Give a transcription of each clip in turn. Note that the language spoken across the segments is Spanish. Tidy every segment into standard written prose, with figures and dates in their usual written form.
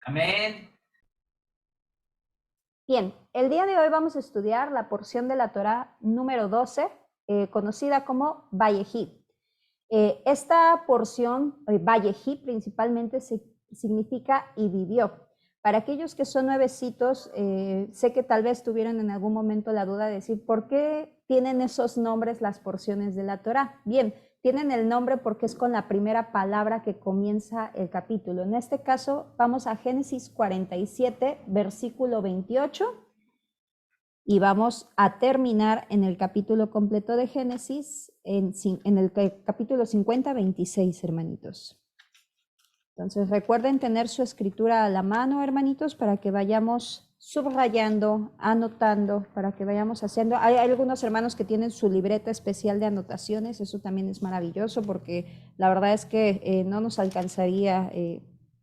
Amén. Bien, el día de hoy vamos a estudiar la porción de la Torá número 12, conocida como Vayehí. Esta porción, Vayehí principalmente significa y vivió. Para aquellos que son nuevecitos, sé que tal vez tuvieron en algún momento la duda de decir, ¿por qué tienen esos nombres las porciones de la Torá? Bien, tienen el nombre porque es con la primera palabra que comienza el capítulo. En este caso, vamos a Génesis 47, versículo 28, y vamos a terminar en el capítulo completo de Génesis, en el capítulo 50, 26, hermanitos. Entonces recuerden tener su escritura a la mano, hermanitos, para que vayamos subrayando, anotando, para que vayamos haciendo. Hay algunos hermanos que tienen su libreta especial de anotaciones, eso también es maravilloso porque la verdad es que no nos alcanzaría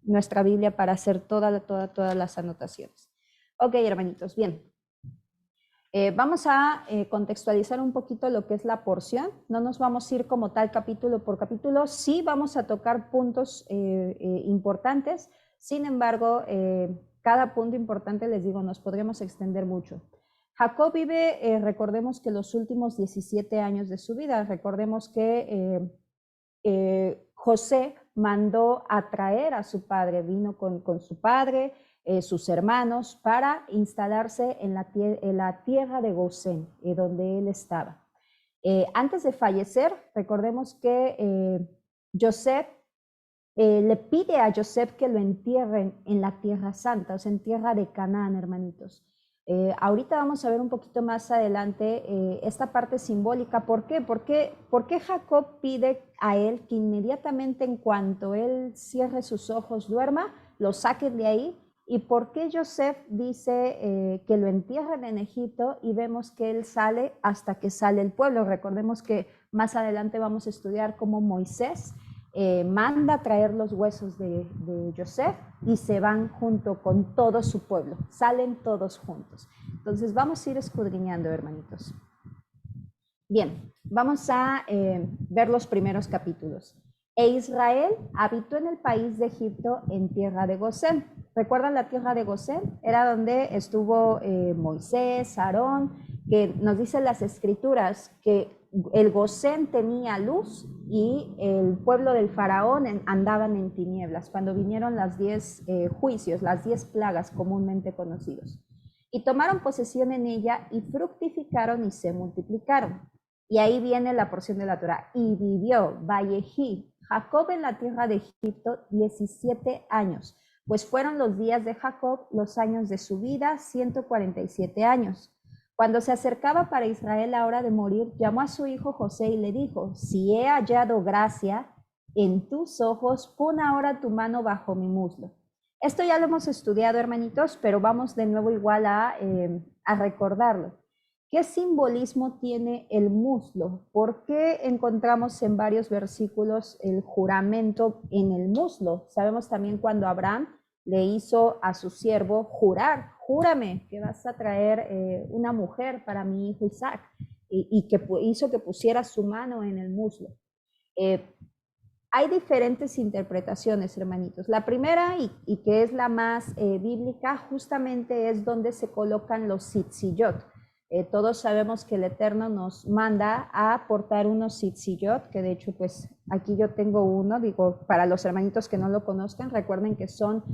nuestra Biblia para hacer todas las anotaciones. Ok, hermanitos, bien. Vamos a contextualizar un poquito lo que es la porción. No nos vamos a ir como tal capítulo por capítulo. Sí vamos a tocar puntos importantes. Sin embargo, cada punto importante, les digo, nos podríamos extender mucho. Jacob vive, recordemos que los últimos 17 años de su vida. Recordemos que José mandó a traer a su padre, vino con su padre, sus hermanos, para instalarse en la tierra de Gosén, donde él estaba. Antes de fallecer, recordemos que Joseph le pide a Joseph que lo entierren en la tierra santa, o sea, en tierra de Canaán, hermanitos. Ahorita vamos a ver un poquito más adelante esta parte simbólica. ¿Por qué? ¿Por qué Jacob pide a él que inmediatamente en cuanto él cierre sus ojos, duerma, lo saquen de ahí? ¿Y por qué Joseph dice que lo entierren en Egipto y vemos que él sale hasta que sale el pueblo? Recordemos que más adelante vamos a estudiar cómo Moisés manda traer los huesos de Joseph y se van junto con todo su pueblo, salen todos juntos. Entonces vamos a ir escudriñando, hermanitos. Bien, vamos a ver los primeros capítulos. E Israel habitó en el país de Egipto en tierra de Gosén. ¿Recuerdan la tierra de Gosén? Era donde estuvo Moisés, Aarón, que nos dicen las escrituras que el Gosén tenía luz y el pueblo del faraón andaban en tinieblas, cuando vinieron las 10 juicios, las 10 plagas comúnmente conocidos. Y tomaron posesión en ella y fructificaron y se multiplicaron. Y ahí viene la porción de la Torá. Y vivió Vayehí Jacob en la tierra de Egipto 17 años, pues fueron los días de Jacob, los años de su vida, 147 años. Cuando se acercaba para Israel la hora de morir, llamó a su hijo José y le dijo, si he hallado gracia en tus ojos, pon ahora tu mano bajo mi muslo. Esto ya lo hemos estudiado, hermanitos, pero vamos de nuevo igual a recordarlo. ¿Qué simbolismo tiene el muslo? ¿Por qué encontramos en varios versículos el juramento en el muslo? Sabemos también cuando Abraham le hizo a su siervo jurar, júrame que vas a traer una mujer para mi hijo Isaac, y que hizo que pusiera su mano en el muslo. Hay diferentes interpretaciones, hermanitos. La primera, y que es la más bíblica, justamente es donde se colocan los tzitzillot. Todos sabemos que el Eterno nos manda a portar unos tzitzillot, que de hecho pues aquí yo tengo uno, digo, para los hermanitos que no lo conozcan, recuerden que son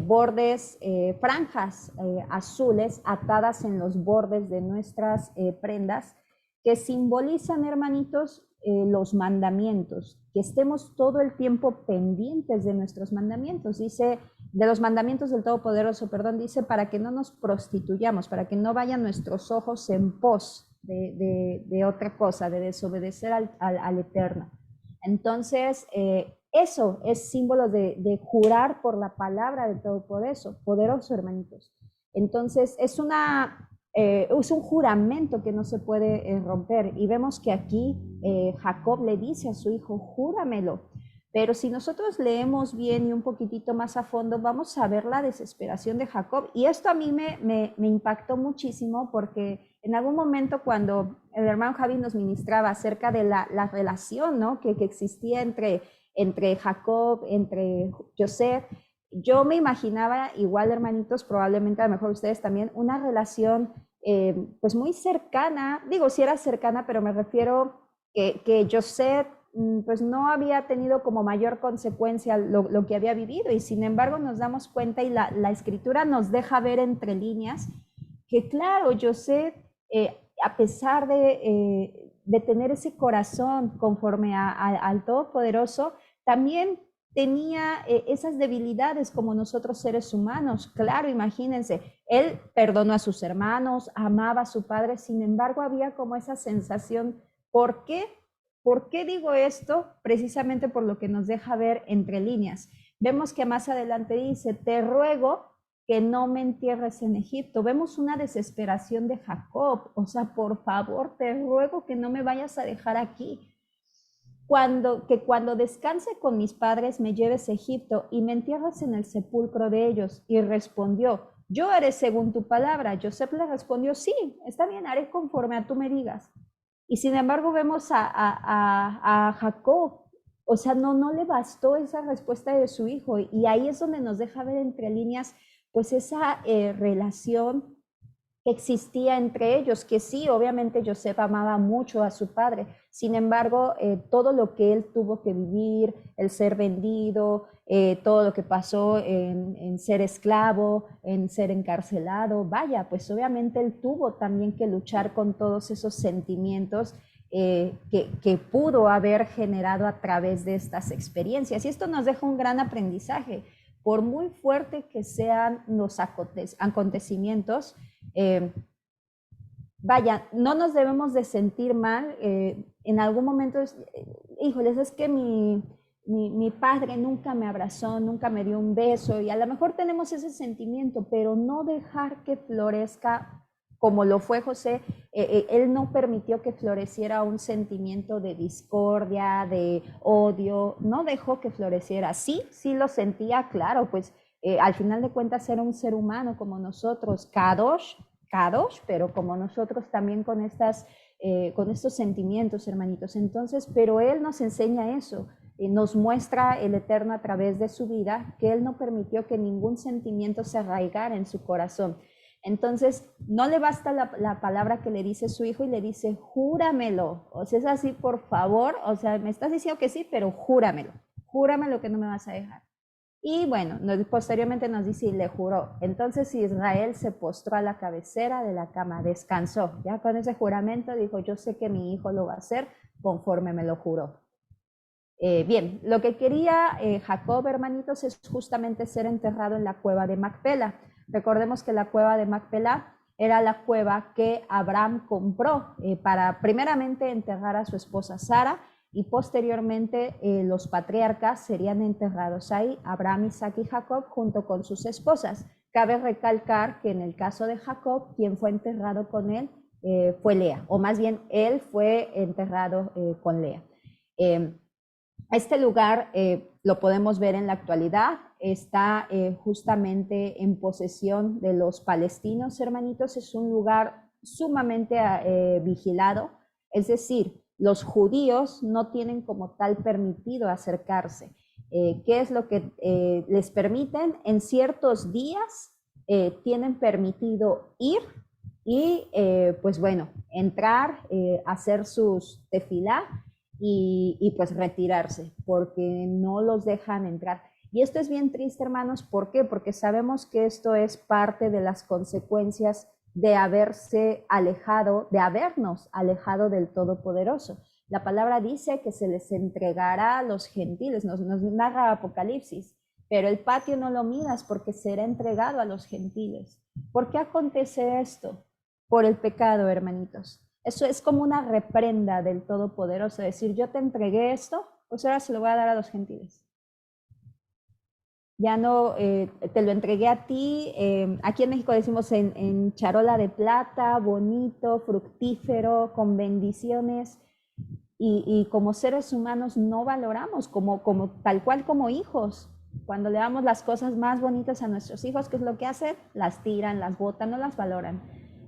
bordes, franjas azules atadas en los bordes de nuestras prendas, que simbolizan, hermanitos, los mandamientos, que estemos todo el tiempo pendientes de nuestros mandamientos. Dice, de los mandamientos del Todopoderoso, perdón, dice, para que no nos prostituyamos, para que no vayan nuestros ojos en pos de otra cosa, de desobedecer al Eterno. Entonces, eso es símbolo de jurar por la palabra del Todopoderoso, hermanitos. Entonces, es un juramento que no se puede romper. Y vemos que aquí Jacob le dice a su hijo, júramelo. Pero si nosotros leemos bien y un poquitito más a fondo, vamos a ver la desesperación de Jacob. Y esto a mí me impactó muchísimo porque en algún momento cuando el hermano Javi nos ministraba acerca de la relación, ¿no?, que existía entre Jacob, entre Joseph, yo me imaginaba, igual hermanitos, probablemente a lo mejor ustedes también, una relación pues muy cercana, digo, sí era cercana, pero me refiero que José pues no había tenido como mayor consecuencia lo que había vivido y sin embargo nos damos cuenta y la escritura nos deja ver entre líneas que claro, José, a pesar de tener ese corazón conforme al Todopoderoso, también tenía esas debilidades como nosotros seres humanos. Claro, imagínense, él perdonó a sus hermanos, amaba a su padre, sin embargo había como esa sensación, ¿por qué? ¿Por qué digo esto? Precisamente por lo que nos deja ver entre líneas. Vemos que más adelante dice, te ruego que no me entierres en Egipto. Vemos una desesperación de Jacob, o sea, por favor, te ruego que no me vayas a dejar aquí. Cuando descanse con mis padres me lleves a Egipto y me entierres en el sepulcro de ellos. Y respondió, yo haré según tu palabra. Joseph le respondió, sí, está bien, haré conforme a tú me digas. Y sin embargo vemos a Jacob, o sea, no le bastó esa respuesta de su hijo. Y ahí es donde nos deja ver entre líneas, pues esa relación que existía entre ellos, que sí, obviamente Joseph amaba mucho a su padre, sin embargo, todo lo que él tuvo que vivir, el ser vendido, todo lo que pasó en ser esclavo, en ser encarcelado, vaya, pues obviamente él tuvo también que luchar con todos esos sentimientos que pudo haber generado a través de estas experiencias. Y esto nos deja un gran aprendizaje. Por muy fuerte que sean los acontecimientos, eh, vaya, no nos debemos de sentir mal. En algún momento, híjoles, es que mi padre nunca me abrazó, nunca me dio un beso y a lo mejor tenemos ese sentimiento, pero no dejar que florezca como lo fue José. Él no permitió que floreciera un sentimiento de discordia, de odio, no dejó que floreciera. Sí, sí lo sentía, claro, pues al final de cuentas era un ser humano como nosotros, Kadosh, pero como nosotros también con estos sentimientos, hermanitos. Entonces, pero Él nos enseña eso, nos muestra el Eterno a través de su vida, que Él no permitió que ningún sentimiento se arraigara en su corazón. Entonces, no le basta la palabra que le dice su hijo y le dice, júramelo. O sea, es así, por favor, o sea, me estás diciendo que sí, pero júramelo que no me vas a dejar. Y bueno, posteriormente nos dice, y le juró. Entonces Israel se postró a la cabecera de la cama, descansó. Ya con ese juramento dijo, yo sé que mi hijo lo va a hacer conforme me lo juró. Bien, lo que quería Jacob, hermanitos, es justamente ser enterrado en la cueva de Macpela. Recordemos que la cueva de Macpela era la cueva que Abraham compró para primeramente enterrar a su esposa Sara y posteriormente los patriarcas serían enterrados ahí, Abraham, Isaac y Jacob, junto con sus esposas. Cabe recalcar que en el caso de Jacob, quien fue enterrado con él fue Lea, o más bien él fue enterrado con Lea. Este lugar lo podemos ver en la actualidad, está justamente en posesión de los palestinos, hermanitos. Es un lugar sumamente vigilado, es decir, los judíos no tienen como tal permitido acercarse. ¿Qué es lo que les permiten? En ciertos días tienen permitido ir y pues bueno, entrar, hacer sus tefilá y pues retirarse, porque no los dejan entrar. Y esto es bien triste, hermanos, ¿por qué? Porque sabemos que esto es parte de las consecuencias de haberse alejado, de habernos alejado del Todopoderoso. La palabra dice que se les entregará a los gentiles, nos narra Apocalipsis, pero el patio no lo miras porque será entregado a los gentiles. ¿Por qué acontece esto? Por el pecado, hermanitos. Eso es como una reprenda del Todopoderoso, decir, yo te entregué esto, pues ahora se lo voy a dar a los gentiles. Ya no, te lo entregué a ti, aquí en México decimos en charola de plata, bonito, fructífero, con bendiciones, y como seres humanos no valoramos, como tal cual como hijos. Cuando le damos las cosas más bonitas a nuestros hijos, ¿qué es lo que hacen? Las tiran, las botan, no las valoran.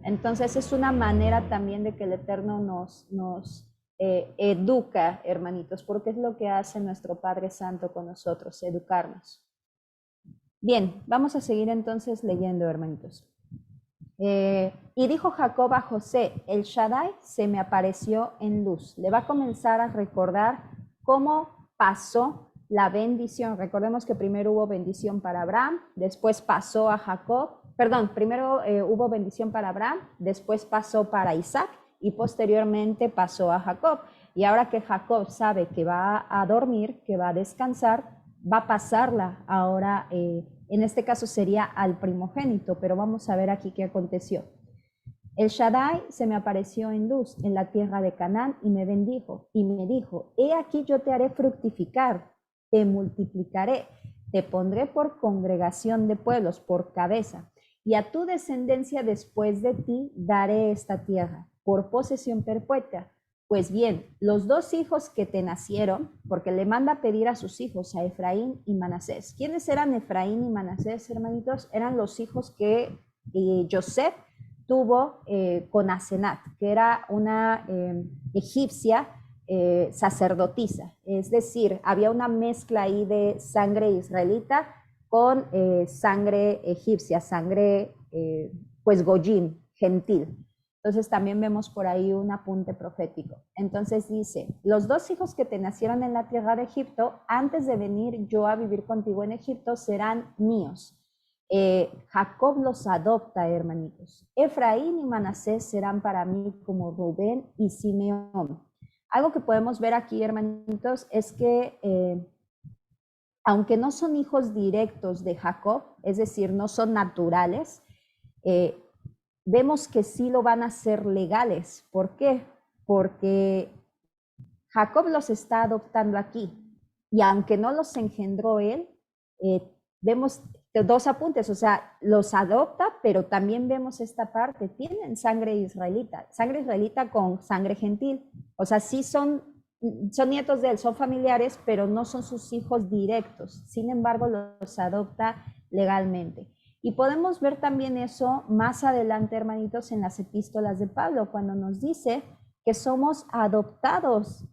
Entonces es una manera también de que el Eterno nos educa, hermanitos, porque es lo que hace nuestro Padre Santo con nosotros, educarnos. Bien, vamos a seguir entonces leyendo, hermanitos. Y dijo Jacob a José, el Shaddai se me apareció en luz. Le va a comenzar a recordar cómo pasó la bendición. Recordemos que primero hubo bendición para Abraham, después pasó a Jacob, perdón, primero hubo bendición para Abraham, después pasó para Isaac y posteriormente pasó a Jacob. Y ahora que Jacob sabe que va a dormir, que va a descansar, va a pasarla ahora, en este caso sería al primogénito, pero vamos a ver aquí qué aconteció. El Shaddai se me apareció en luz en la tierra de Canaán y me bendijo y me dijo, he aquí yo te haré fructificar, te multiplicaré, te pondré por congregación de pueblos, por cabeza, y a tu descendencia después de ti daré esta tierra por posesión perpetua. Pues bien, los dos hijos que te nacieron, porque le manda a pedir a sus hijos, a Efraín y Manasés. ¿Quiénes eran Efraín y Manasés, hermanitos? Eran los hijos que José tuvo con Asenat, que era una egipcia sacerdotisa. Es decir, había una mezcla ahí de sangre israelita con sangre egipcia, sangre pues goyim, gentil. Entonces también vemos por ahí un apunte profético. Entonces dice, los dos hijos que te nacieron en la tierra de Egipto, antes de venir yo a vivir contigo en Egipto, serán míos. Jacob los adopta, hermanitos. Efraín y Manasés serán para mí como Rubén y Simeón. Algo que podemos ver aquí, hermanitos, es que aunque no son hijos directos de Jacob, es decir, no son naturales, vemos que sí lo van a ser legales. ¿Por qué? Porque Jacob los está adoptando aquí. Y aunque no los engendró él, vemos dos apuntes, o sea, los adopta, pero también vemos esta parte, tienen sangre israelita con sangre gentil. O sea, sí son nietos de él, son familiares, pero no son sus hijos directos. Sin embargo, los adopta legalmente. Y podemos ver también eso más adelante, hermanitos, en las epístolas de Pablo, cuando nos dice que somos adoptados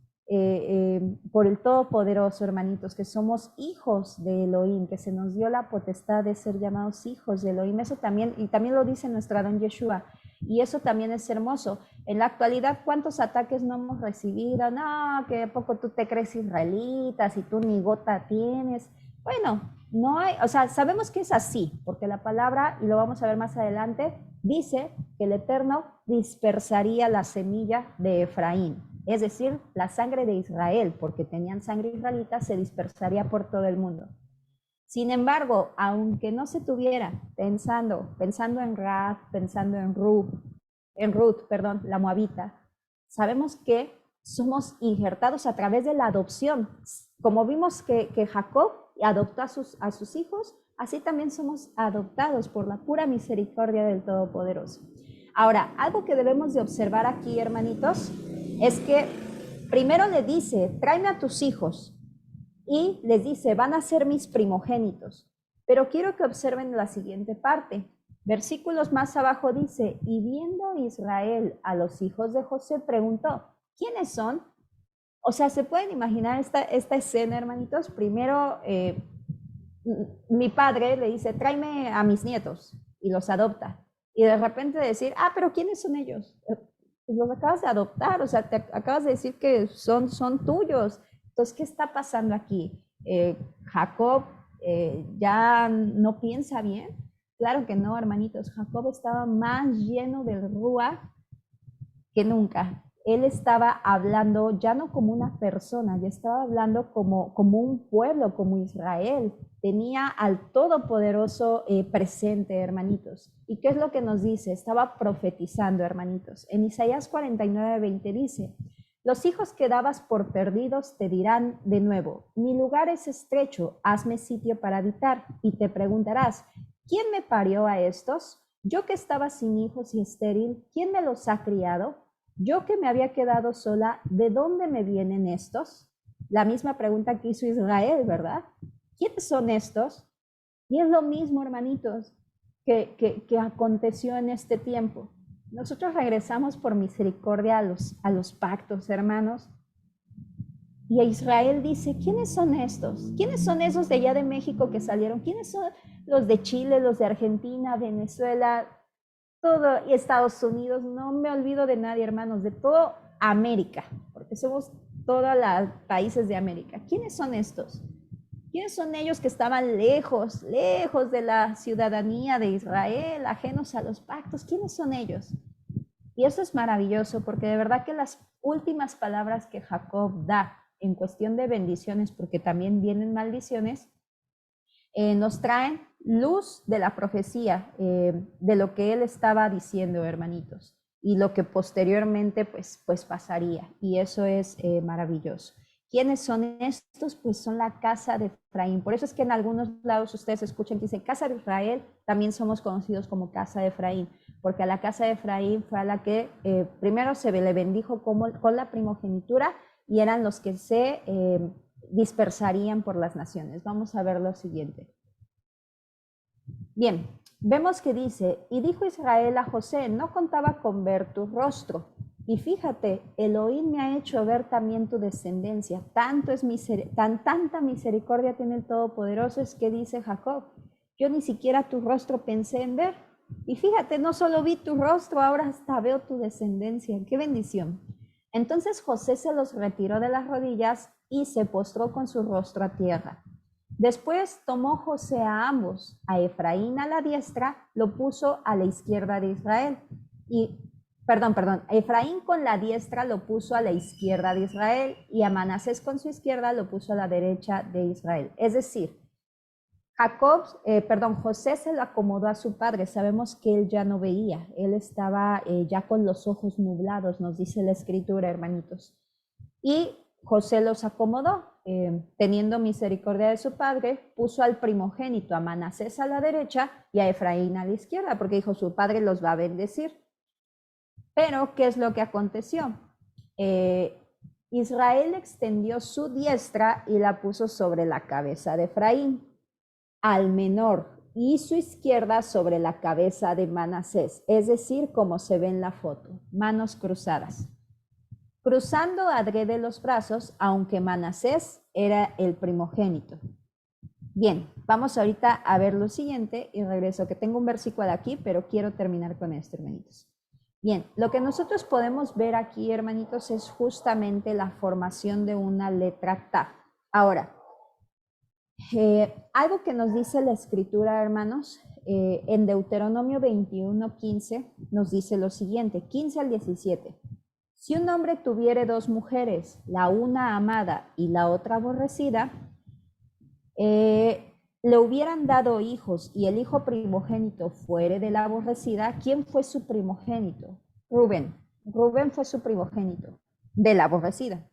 por el Todopoderoso, hermanitos, que somos hijos de Elohim, que se nos dio la potestad de ser llamados hijos de Elohim. Eso también, y también lo dice nuestro Adón Yeshua, y eso también es hermoso. En la actualidad, ¿cuántos ataques no hemos recibido? No, que poco tú te crees israelita, si tú ni gota tienes. Bueno, no hay, o sea, sabemos que es así, porque la palabra, y lo vamos a ver más adelante, dice que el Eterno dispersaría la semilla de Efraín, es decir, la sangre de Israel, porque tenían sangre israelita, se dispersaría por todo el mundo. Sin embargo, aunque no se tuviera, pensando en Raab, pensando en Ruth, perdón, la moabita, sabemos que somos injertados a través de la adopción. Como vimos que Jacob adoptó a sus hijos, así también somos adoptados por la pura misericordia del Todopoderoso. Ahora, algo que debemos de observar aquí, hermanitos, es que primero le dice, tráeme a tus hijos, y les dice, van a ser mis primogénitos. Pero quiero que observen la siguiente parte. Versículos más abajo dice, y viendo Israel a los hijos de José, preguntó, ¿quiénes son? O sea, ¿se pueden imaginar esta escena, hermanitos? Primero, mi padre le dice, tráeme a mis nietos, y los adopta. Y de repente decir, pero ¿quiénes son ellos? Pues los acabas de adoptar, o sea, te acabas de decir que son tuyos. Entonces, ¿qué está pasando aquí? Jacob ya no piensa bien. Claro que no, hermanitos. Jacob estaba más lleno del Ruach que nunca. Él estaba hablando ya no como una persona, ya estaba hablando como un pueblo, como Israel. Tenía al Todopoderoso presente, hermanitos. ¿Y qué es lo que nos dice? Estaba profetizando, hermanitos. En Isaías 49:20 dice, los hijos que dabas por perdidos te dirán de nuevo, mi lugar es estrecho, hazme sitio para habitar. Y te preguntarás, ¿quién me parió a estos? Yo que estaba sin hijos y estéril, ¿quién me los ha criado? Yo que me había quedado sola, ¿de dónde me vienen estos? La misma pregunta que hizo Israel, ¿verdad? ¿Quiénes son estos? Y es lo mismo, hermanitos, que aconteció en este tiempo. Nosotros regresamos por misericordia a los pactos, hermanos, Y a Israel dice, ¿quiénes son estos? ¿Quiénes son esos de allá de México que salieron? ¿Quiénes son los de Chile, los de Argentina, Venezuela, todo, y Estados Unidos? No me olvido de nadie, hermanos, de todo América, porque somos todos los países de América. ¿Quiénes son estos? ¿Quiénes son ellos que estaban lejos, lejos de la ciudadanía de Israel, ajenos a los pactos? ¿Quiénes son ellos? Y eso es maravilloso, porque de verdad que las últimas palabras que Jacob da en cuestión de bendiciones, porque también vienen maldiciones, nos traen luz de la profecía, de lo que él estaba diciendo, hermanitos, y lo que posteriormente pues pasaría. Y eso es maravilloso. ¿Quiénes son estos? Pues son la casa de Efraín. Por eso es que en algunos lados ustedes escuchan que dice casa de Israel, también somos conocidos como casa de Efraín, porque a la casa de Efraín fue a la que primero se le bendijo con la primogenitura, y eran los que se dispersarían por las naciones. Vamos a ver lo siguiente. Bien, vemos que dice, y dijo Israel a José, no contaba con ver tu rostro. Y fíjate, Elohim me ha hecho ver también tu descendencia. Tanta misericordia tiene el Todopoderoso, es que dice Jacob, yo ni siquiera tu rostro pensé en ver. Y fíjate, no solo vi tu rostro, ahora hasta veo tu descendencia. ¡Qué bendición! Entonces José se los retiró de las rodillas y se postró con su rostro a tierra. Después tomó José a ambos, a Efraín a la diestra, lo puso a la izquierda de Israel. A Efraín con la diestra lo puso a la izquierda de Israel, y a Manasés con su izquierda lo puso a la derecha de Israel. Es decir, José se lo acomodó a su padre. Sabemos que él ya no veía, él estaba ya con los ojos nublados, nos dice la escritura, hermanitos. Y José los acomodó, teniendo misericordia de su padre, puso al primogénito, a Manasés a la derecha y a Efraín a la izquierda, porque dijo, su padre los va a bendecir. Pero, ¿qué es lo que aconteció? Israel extendió su diestra y la puso sobre la cabeza de Efraín, al menor, y su izquierda sobre la cabeza de Manasés, es decir, como se ve en la foto, manos cruzadas, cruzando adrede los brazos, aunque Manasés era el primogénito. Bien, vamos ahorita a ver lo siguiente y regreso, que tengo un versículo aquí, pero quiero terminar con esto, hermanitos. Bien, lo que nosotros podemos ver aquí, hermanitos, es justamente la formación de una letra Tav. Ahora, algo que nos dice la escritura, hermanos, en Deuteronomio 21:15 nos dice lo siguiente, 15 al 17. Si un hombre tuviere dos mujeres, la una amada y la otra aborrecida, le hubieran dado hijos y el hijo primogénito fuere de la aborrecida, ¿quién fue su primogénito? Rubén. Rubén fue su primogénito de la aborrecida.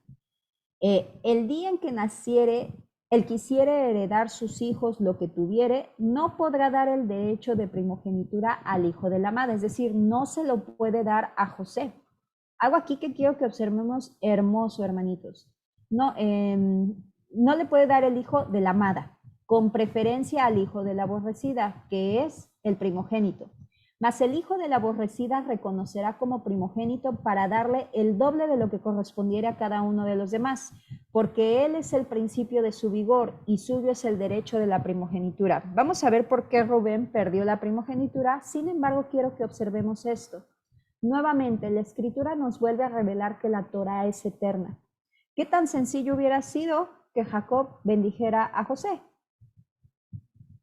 El día en que naciere, el quisiere heredar sus hijos lo que tuviere, no podrá dar el derecho de primogenitura al hijo de la amada, es decir, no se lo puede dar a José. Algo aquí que quiero que observemos hermoso, hermanitos. No, no le puede dar el hijo de la amada, con preferencia al hijo de la aborrecida, que es el primogénito. Mas el hijo de la aborrecida reconocerá como primogénito para darle el doble de lo que correspondiera a cada uno de los demás, porque él es el principio de su vigor y suyo es el derecho de la primogenitura. Vamos a ver por qué Rubén perdió la primogenitura. Sin embargo, quiero que observemos esto. Nuevamente, la escritura nos vuelve a revelar que la Torá es eterna. ¿Qué tan sencillo hubiera sido que Jacob bendijera a José?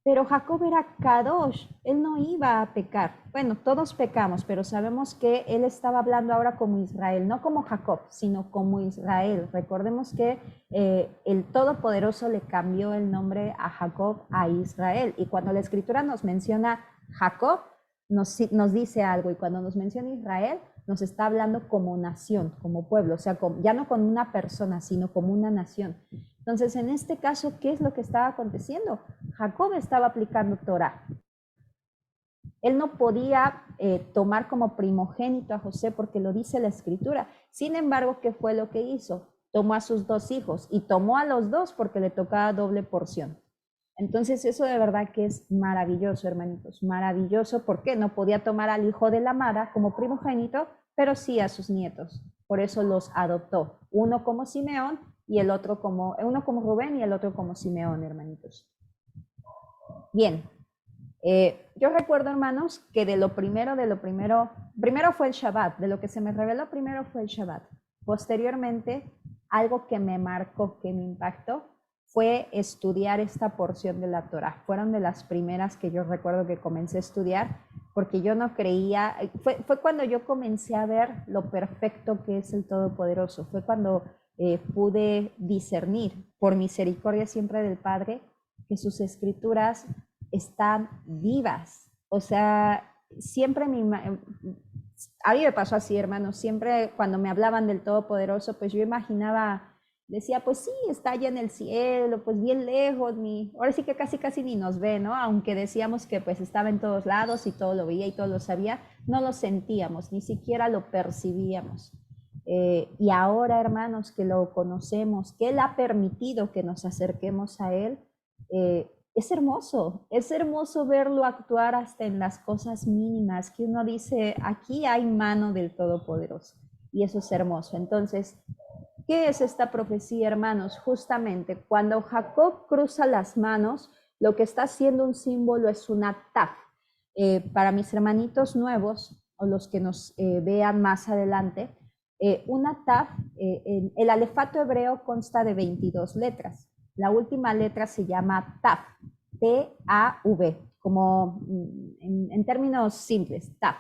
Pero Jacob era Kadosh, él no iba a pecar. Bueno, todos pecamos, pero sabemos que él estaba hablando ahora como Israel, no como Jacob, sino como Israel. Recordemos que el Todopoderoso le cambió el nombre a Jacob a Israel. Y cuando la escritura nos menciona Jacob, nos dice algo. Y cuando nos menciona Israel, nos está hablando como nación, como pueblo. O sea, ya no como una persona, sino como una nación. Entonces, en este caso, ¿qué es lo que estaba aconteciendo? Jacob estaba aplicando Torah. Él no podía tomar como primogénito a José porque lo dice la escritura. Sin embargo, ¿qué fue lo que hizo? Tomó a sus dos hijos y tomó a los dos porque le tocaba doble porción. Entonces, eso de verdad que es maravilloso, hermanitos, maravilloso, porque no podía tomar al hijo de la amada como primogénito, pero sí a sus nietos. Por eso los adoptó, uno como Simeón y el otro como, uno como Rubén y el otro como Simeón, hermanitos. Bien, yo recuerdo, hermanos, que primero fue el Shabbat, de lo que se me reveló primero fue el Shabbat. Posteriormente, algo que me marcó, que me impactó, fue estudiar esta porción de la Torah. Fueron de las primeras que yo recuerdo que comencé a estudiar, porque yo no creía, fue cuando yo comencé a ver lo perfecto que es el Todopoderoso, fue cuando pude discernir, por misericordia siempre del Padre, que sus escrituras están vivas. O sea, siempre a mí me pasó así, hermanos, siempre cuando me hablaban del Todopoderoso, pues yo imaginaba, decía, pues sí, está allá en el cielo, pues bien lejos, ahora sí que casi ni nos ve, ¿no? Aunque decíamos que pues estaba en todos lados y todo lo veía y todo lo sabía, no lo sentíamos, ni siquiera lo percibíamos. Y ahora, hermanos, que lo conocemos, que Él ha permitido que nos acerquemos a Él, es hermoso verlo actuar hasta en las cosas mínimas, que uno dice, aquí hay mano del Todopoderoso, y eso es hermoso. Entonces, ¿qué es esta profecía, hermanos? Justamente cuando Jacob cruza las manos, lo que está haciendo un símbolo es una taf. Para mis hermanitos nuevos, o los que nos vean más adelante, una taf, el alefato hebreo consta de 22 letras. La última letra se llama Tav, T-A-V, como en términos simples, Tav.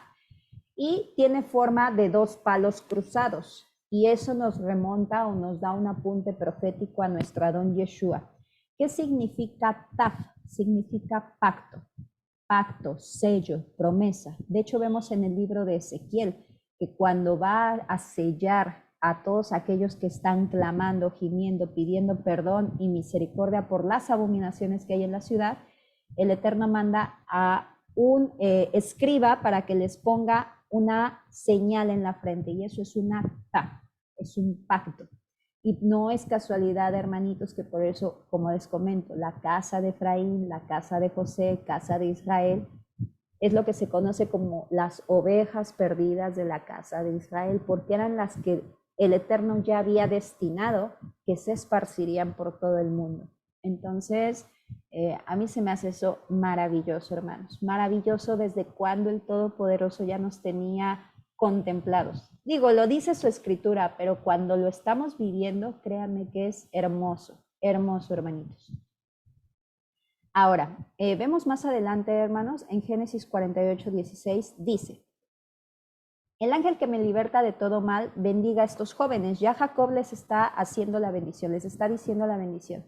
Y tiene forma de dos palos cruzados. Y eso nos remonta o nos da un apunte profético a nuestro Adón Yeshua. ¿Qué significa Tav? Significa pacto, sello, promesa. De hecho, vemos en el libro de Ezequiel que cuando va a sellar a todos aquellos que están clamando, gimiendo, pidiendo perdón y misericordia por las abominaciones que hay en la ciudad, el Eterno manda a un escriba para que les ponga una señal en la frente, y eso es una ta, es un pacto. Y no es casualidad, hermanitos, que por eso, como les comento, la casa de Efraín, la casa de José, casa de Israel, es lo que se conoce como las ovejas perdidas de la casa de Israel, porque eran las que el Eterno ya había destinado que se esparcirían por todo el mundo. Entonces, a mí se me hace eso maravilloso, hermanos. Maravilloso desde cuando el Todopoderoso ya nos tenía contemplados. Digo, lo dice su escritura, pero cuando lo estamos viviendo, créanme que es hermoso, hermoso, hermanitos. Ahora, vemos más adelante, hermanos, en Génesis 48:16, dice, el ángel que me liberta de todo mal, bendiga a estos jóvenes. Ya Jacob les está haciendo la bendición, les está diciendo la bendición.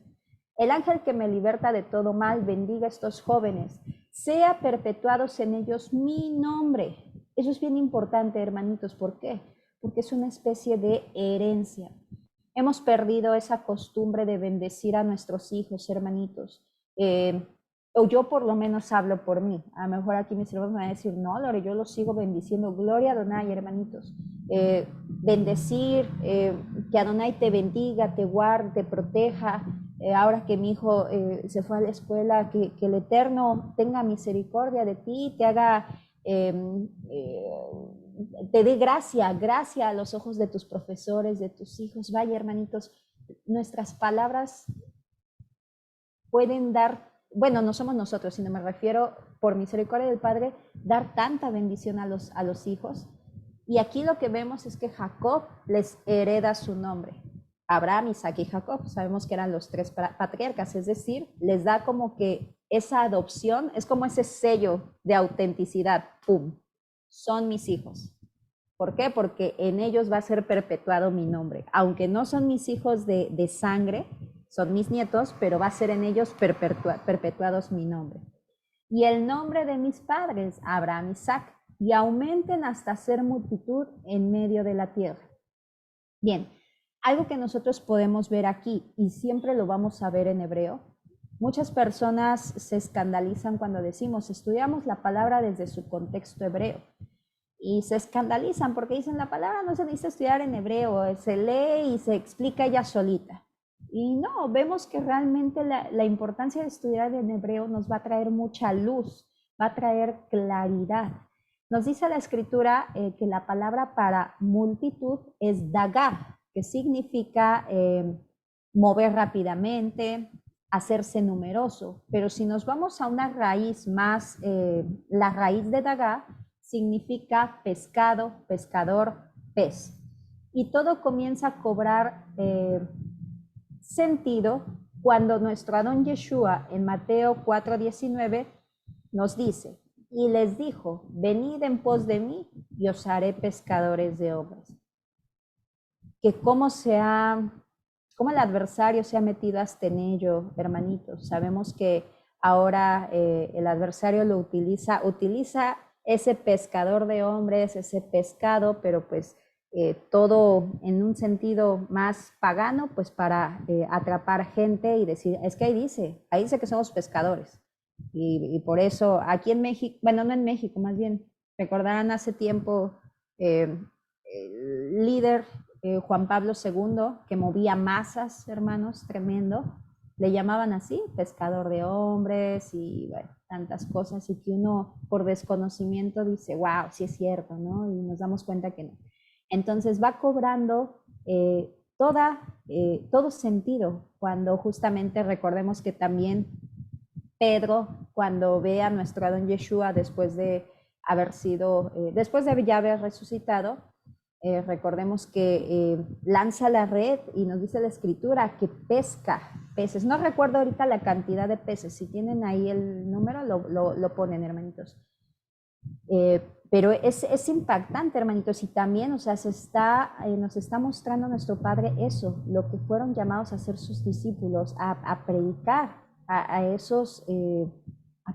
El ángel que me liberta de todo mal, bendiga a estos jóvenes. Sea perpetuados en ellos mi nombre. Eso es bien importante, hermanitos. ¿Por qué? Porque es una especie de herencia. Hemos perdido esa costumbre de bendecir a nuestros hijos, hermanitos. O yo por lo menos hablo por mí. A lo mejor aquí mis hermanos me van a decir, no, Lore, yo los sigo bendiciendo. Gloria a Adonai, hermanitos. Bendecir, que Adonai te bendiga, te guarde, te proteja. Ahora que mi hijo se fue a la escuela, que el Eterno tenga misericordia de ti, te haga, te dé gracia a los ojos de tus profesores, de tus hijos. Vaya, hermanitos, nuestras palabras pueden dar, bueno, no somos nosotros, sino me refiero, por misericordia del Padre, dar tanta bendición a los hijos. Y aquí lo que vemos es que Jacob les hereda su nombre. Abraham, Isaac y Jacob, sabemos que eran los tres patriarcas, es decir, les da como que esa adopción, es como ese sello de autenticidad, ¡pum! Son mis hijos. ¿Por qué? Porque en ellos va a ser perpetuado mi nombre. Aunque no son mis hijos de sangre, son mis nietos, pero va a ser en ellos perpetuados mi nombre. Y el nombre de mis padres, Abraham, Isaac, y aumenten hasta ser multitud en medio de la tierra. Bien, algo que nosotros podemos ver aquí, y siempre lo vamos a ver en hebreo, muchas personas se escandalizan cuando decimos, estudiamos la palabra desde su contexto hebreo. Y se escandalizan porque dicen, la palabra no se necesita estudiar en hebreo, se lee y se explica ella solita. Y no, vemos que realmente la importancia de estudiar en hebreo nos va a traer mucha luz, va a traer claridad. Nos dice la escritura que la palabra para multitud es dagar, que significa mover rápidamente, hacerse numeroso. Pero si nos vamos a una raíz más, la raíz de Dagá significa pescado, pescador, pez. Y todo comienza a cobrar sentido cuando nuestro Adón Yeshua en Mateo 4:19 nos dice, y les dijo, venid en pos de mí y os haré pescadores de hombres. Que cómo el adversario se ha metido hasta en ello, hermanitos. Sabemos que ahora el adversario lo utiliza ese pescador de hombres, ese pescado, pero pues todo en un sentido más pagano, pues para atrapar gente y decir, es que ahí dice que somos pescadores. Y por eso aquí en México, bueno, no en México, más bien, recordarán hace tiempo el líder Juan Pablo II, que movía masas, hermanos, tremendo, le llamaban así, pescador de hombres y bueno, tantas cosas, y que uno por desconocimiento dice, wow, sí es cierto, ¿no? Y nos damos cuenta que no. Entonces va cobrando todo sentido cuando justamente recordemos que también Pedro, cuando ve a nuestro Adón Yeshua después de haber sido, después de ya haber resucitado, recordemos que lanza la red y nos dice la escritura que pesca peces. No recuerdo ahorita la cantidad de peces. Si tienen ahí el número, lo ponen, hermanitos. Pero es impactante, hermanitos, y también, o sea, nos está mostrando nuestro Padre eso, lo que fueron llamados a ser sus discípulos, a predicar a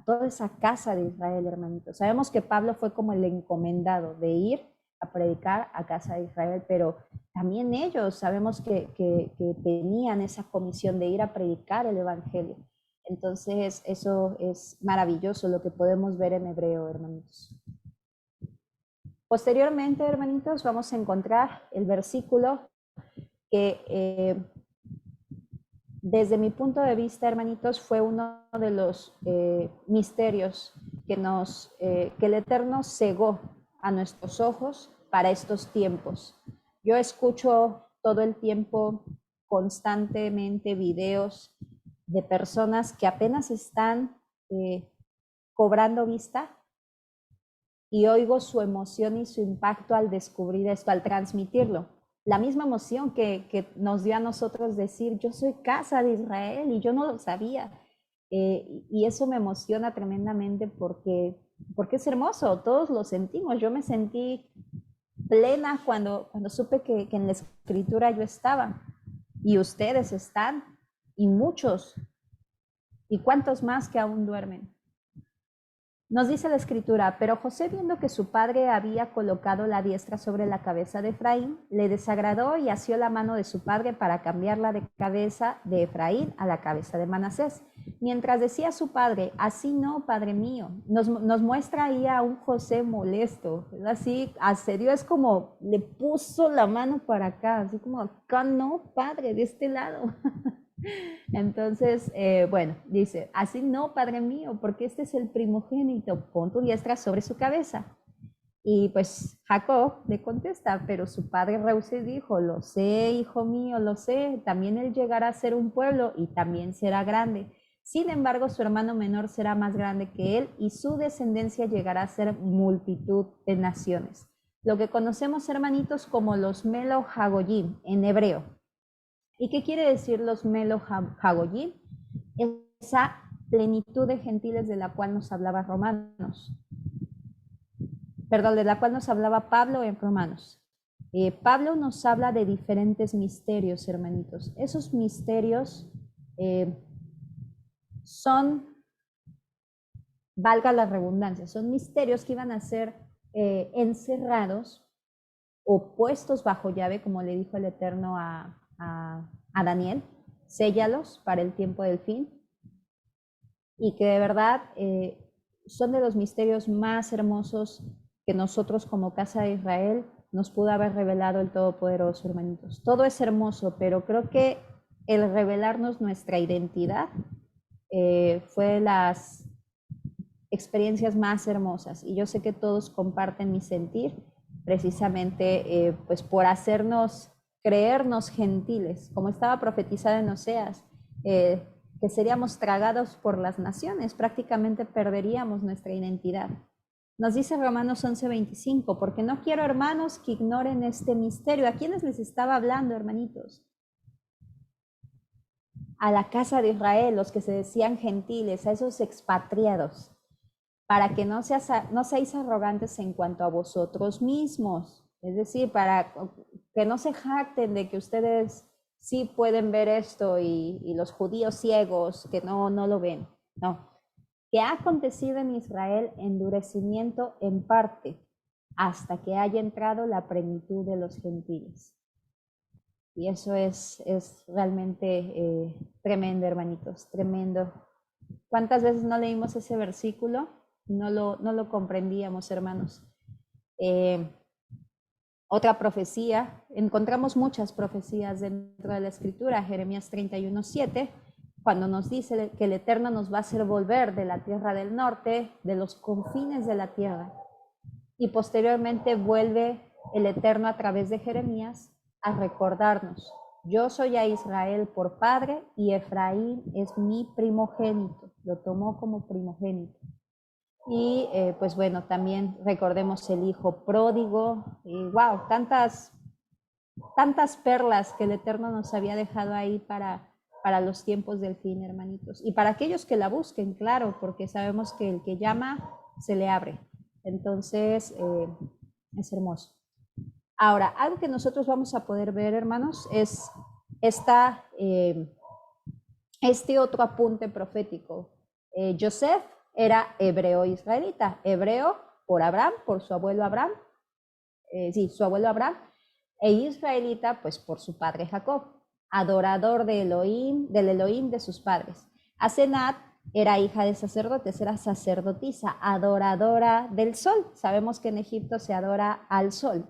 toda esa casa de Israel, hermanitos. Sabemos que Pablo fue como el encomendado de ir a predicar a casa de Israel, pero también ellos sabemos que tenían esa comisión de ir a predicar el Evangelio. Entonces, eso es maravilloso lo que podemos ver en hebreo, hermanitos. Posteriormente, hermanitos, vamos a encontrar el versículo que desde mi punto de vista, hermanitos, fue uno de los misterios que el Eterno cegó a nuestros ojos para estos tiempos. Yo escucho todo el tiempo, constantemente, videos de personas que apenas están cobrando vista, y oigo su emoción y su impacto al descubrir esto, al transmitirlo. La misma emoción que nos dio a nosotros decir, yo soy casa de Israel y yo no lo sabía. Y eso me emociona tremendamente porque es hermoso, todos lo sentimos. Yo me sentí plena cuando supe que en la escritura yo estaba, y ustedes están, y muchos, y cuántos más que aún duermen. Nos dice la escritura, pero José, viendo que su padre había colocado la diestra sobre la cabeza de Efraín, le desagradó y asió la mano de su padre para cambiarla de cabeza de Efraín a la cabeza de Manasés. Mientras decía su padre, así no, padre mío, nos muestra ahí a un José molesto, así, accedió, es como le puso la mano para acá, así como, acá no, padre, de este lado. Entonces, bueno, dice, así no, padre mío, porque este es el primogénito, pon tu diestra sobre su cabeza. Y pues Jacob le contesta, pero su padre Reuel dijo, lo sé, hijo mío, lo sé, también él llegará a ser un pueblo y también será grande. Sin embargo, su hermano menor será más grande que él y su descendencia llegará a ser multitud de naciones. Lo que conocemos, hermanitos, como los Melo Hagoyim en hebreo. ¿Y qué quiere decir los Melo Hagoyim? Esa plenitud de gentiles de la cual nos hablaba Romanos. Perdón, de la cual nos hablaba Pablo en Romanos. Pablo nos habla de diferentes misterios, hermanitos. Esos misterios son, valga la redundancia, son misterios que iban a ser encerrados o puestos bajo llave, como le dijo el Eterno a Daniel, séllalos para el tiempo del fin, y que de verdad son de los misterios más hermosos que nosotros como casa de Israel nos pudo haber revelado el Todopoderoso, hermanitos. Todo es hermoso, pero creo que el revelarnos nuestra identidad fue de las experiencias más hermosas, y yo sé que todos comparten mi sentir precisamente pues por hacernos creernos gentiles, como estaba profetizado en Oseas, que seríamos tragados por las naciones, prácticamente perderíamos nuestra identidad. Nos dice Romanos 11:25, porque no quiero, hermanos, que ignoren este misterio. ¿A quiénes les estaba hablando, hermanitos? A la casa de Israel, los que se decían gentiles, a esos expatriados, para que no seáis arrogantes en cuanto a vosotros mismos, es decir, para que no se jacten de que ustedes sí pueden ver esto y los judíos ciegos que no lo ven. No, que ha acontecido en Israel endurecimiento en parte, hasta que haya entrado la plenitud de los gentiles. Y eso es realmente tremendo, hermanitos, tremendo. ¿Cuántas veces no leímos ese versículo? No lo comprendíamos, hermanos. Otra profecía, encontramos muchas profecías dentro de la Escritura, Jeremías 31:7, cuando nos dice que el Eterno nos va a hacer volver de la tierra del norte, de los confines de la tierra. Y posteriormente vuelve el Eterno a través de Jeremías a recordarnos: yo soy a Israel por padre y Efraín es mi primogénito. Lo tomó como primogénito. Y pues bueno, también recordemos el hijo pródigo. Y wow, tantas perlas que el Eterno nos había dejado ahí para los tiempos del fin, hermanitos. Y para aquellos que la busquen, claro, porque sabemos que el que llama se le abre. Entonces, es hermoso. Ahora, algo que nosotros vamos a poder ver, hermanos, es este otro apunte profético. Joseph era hebreo israelita, hebreo por Abraham, por su abuelo Abraham, su abuelo Abraham, e israelita pues por su padre Jacob, adorador de del Elohim de sus padres. Asenat era hija de sacerdotes, era sacerdotisa, adoradora del sol. Sabemos que en Egipto se adora al sol.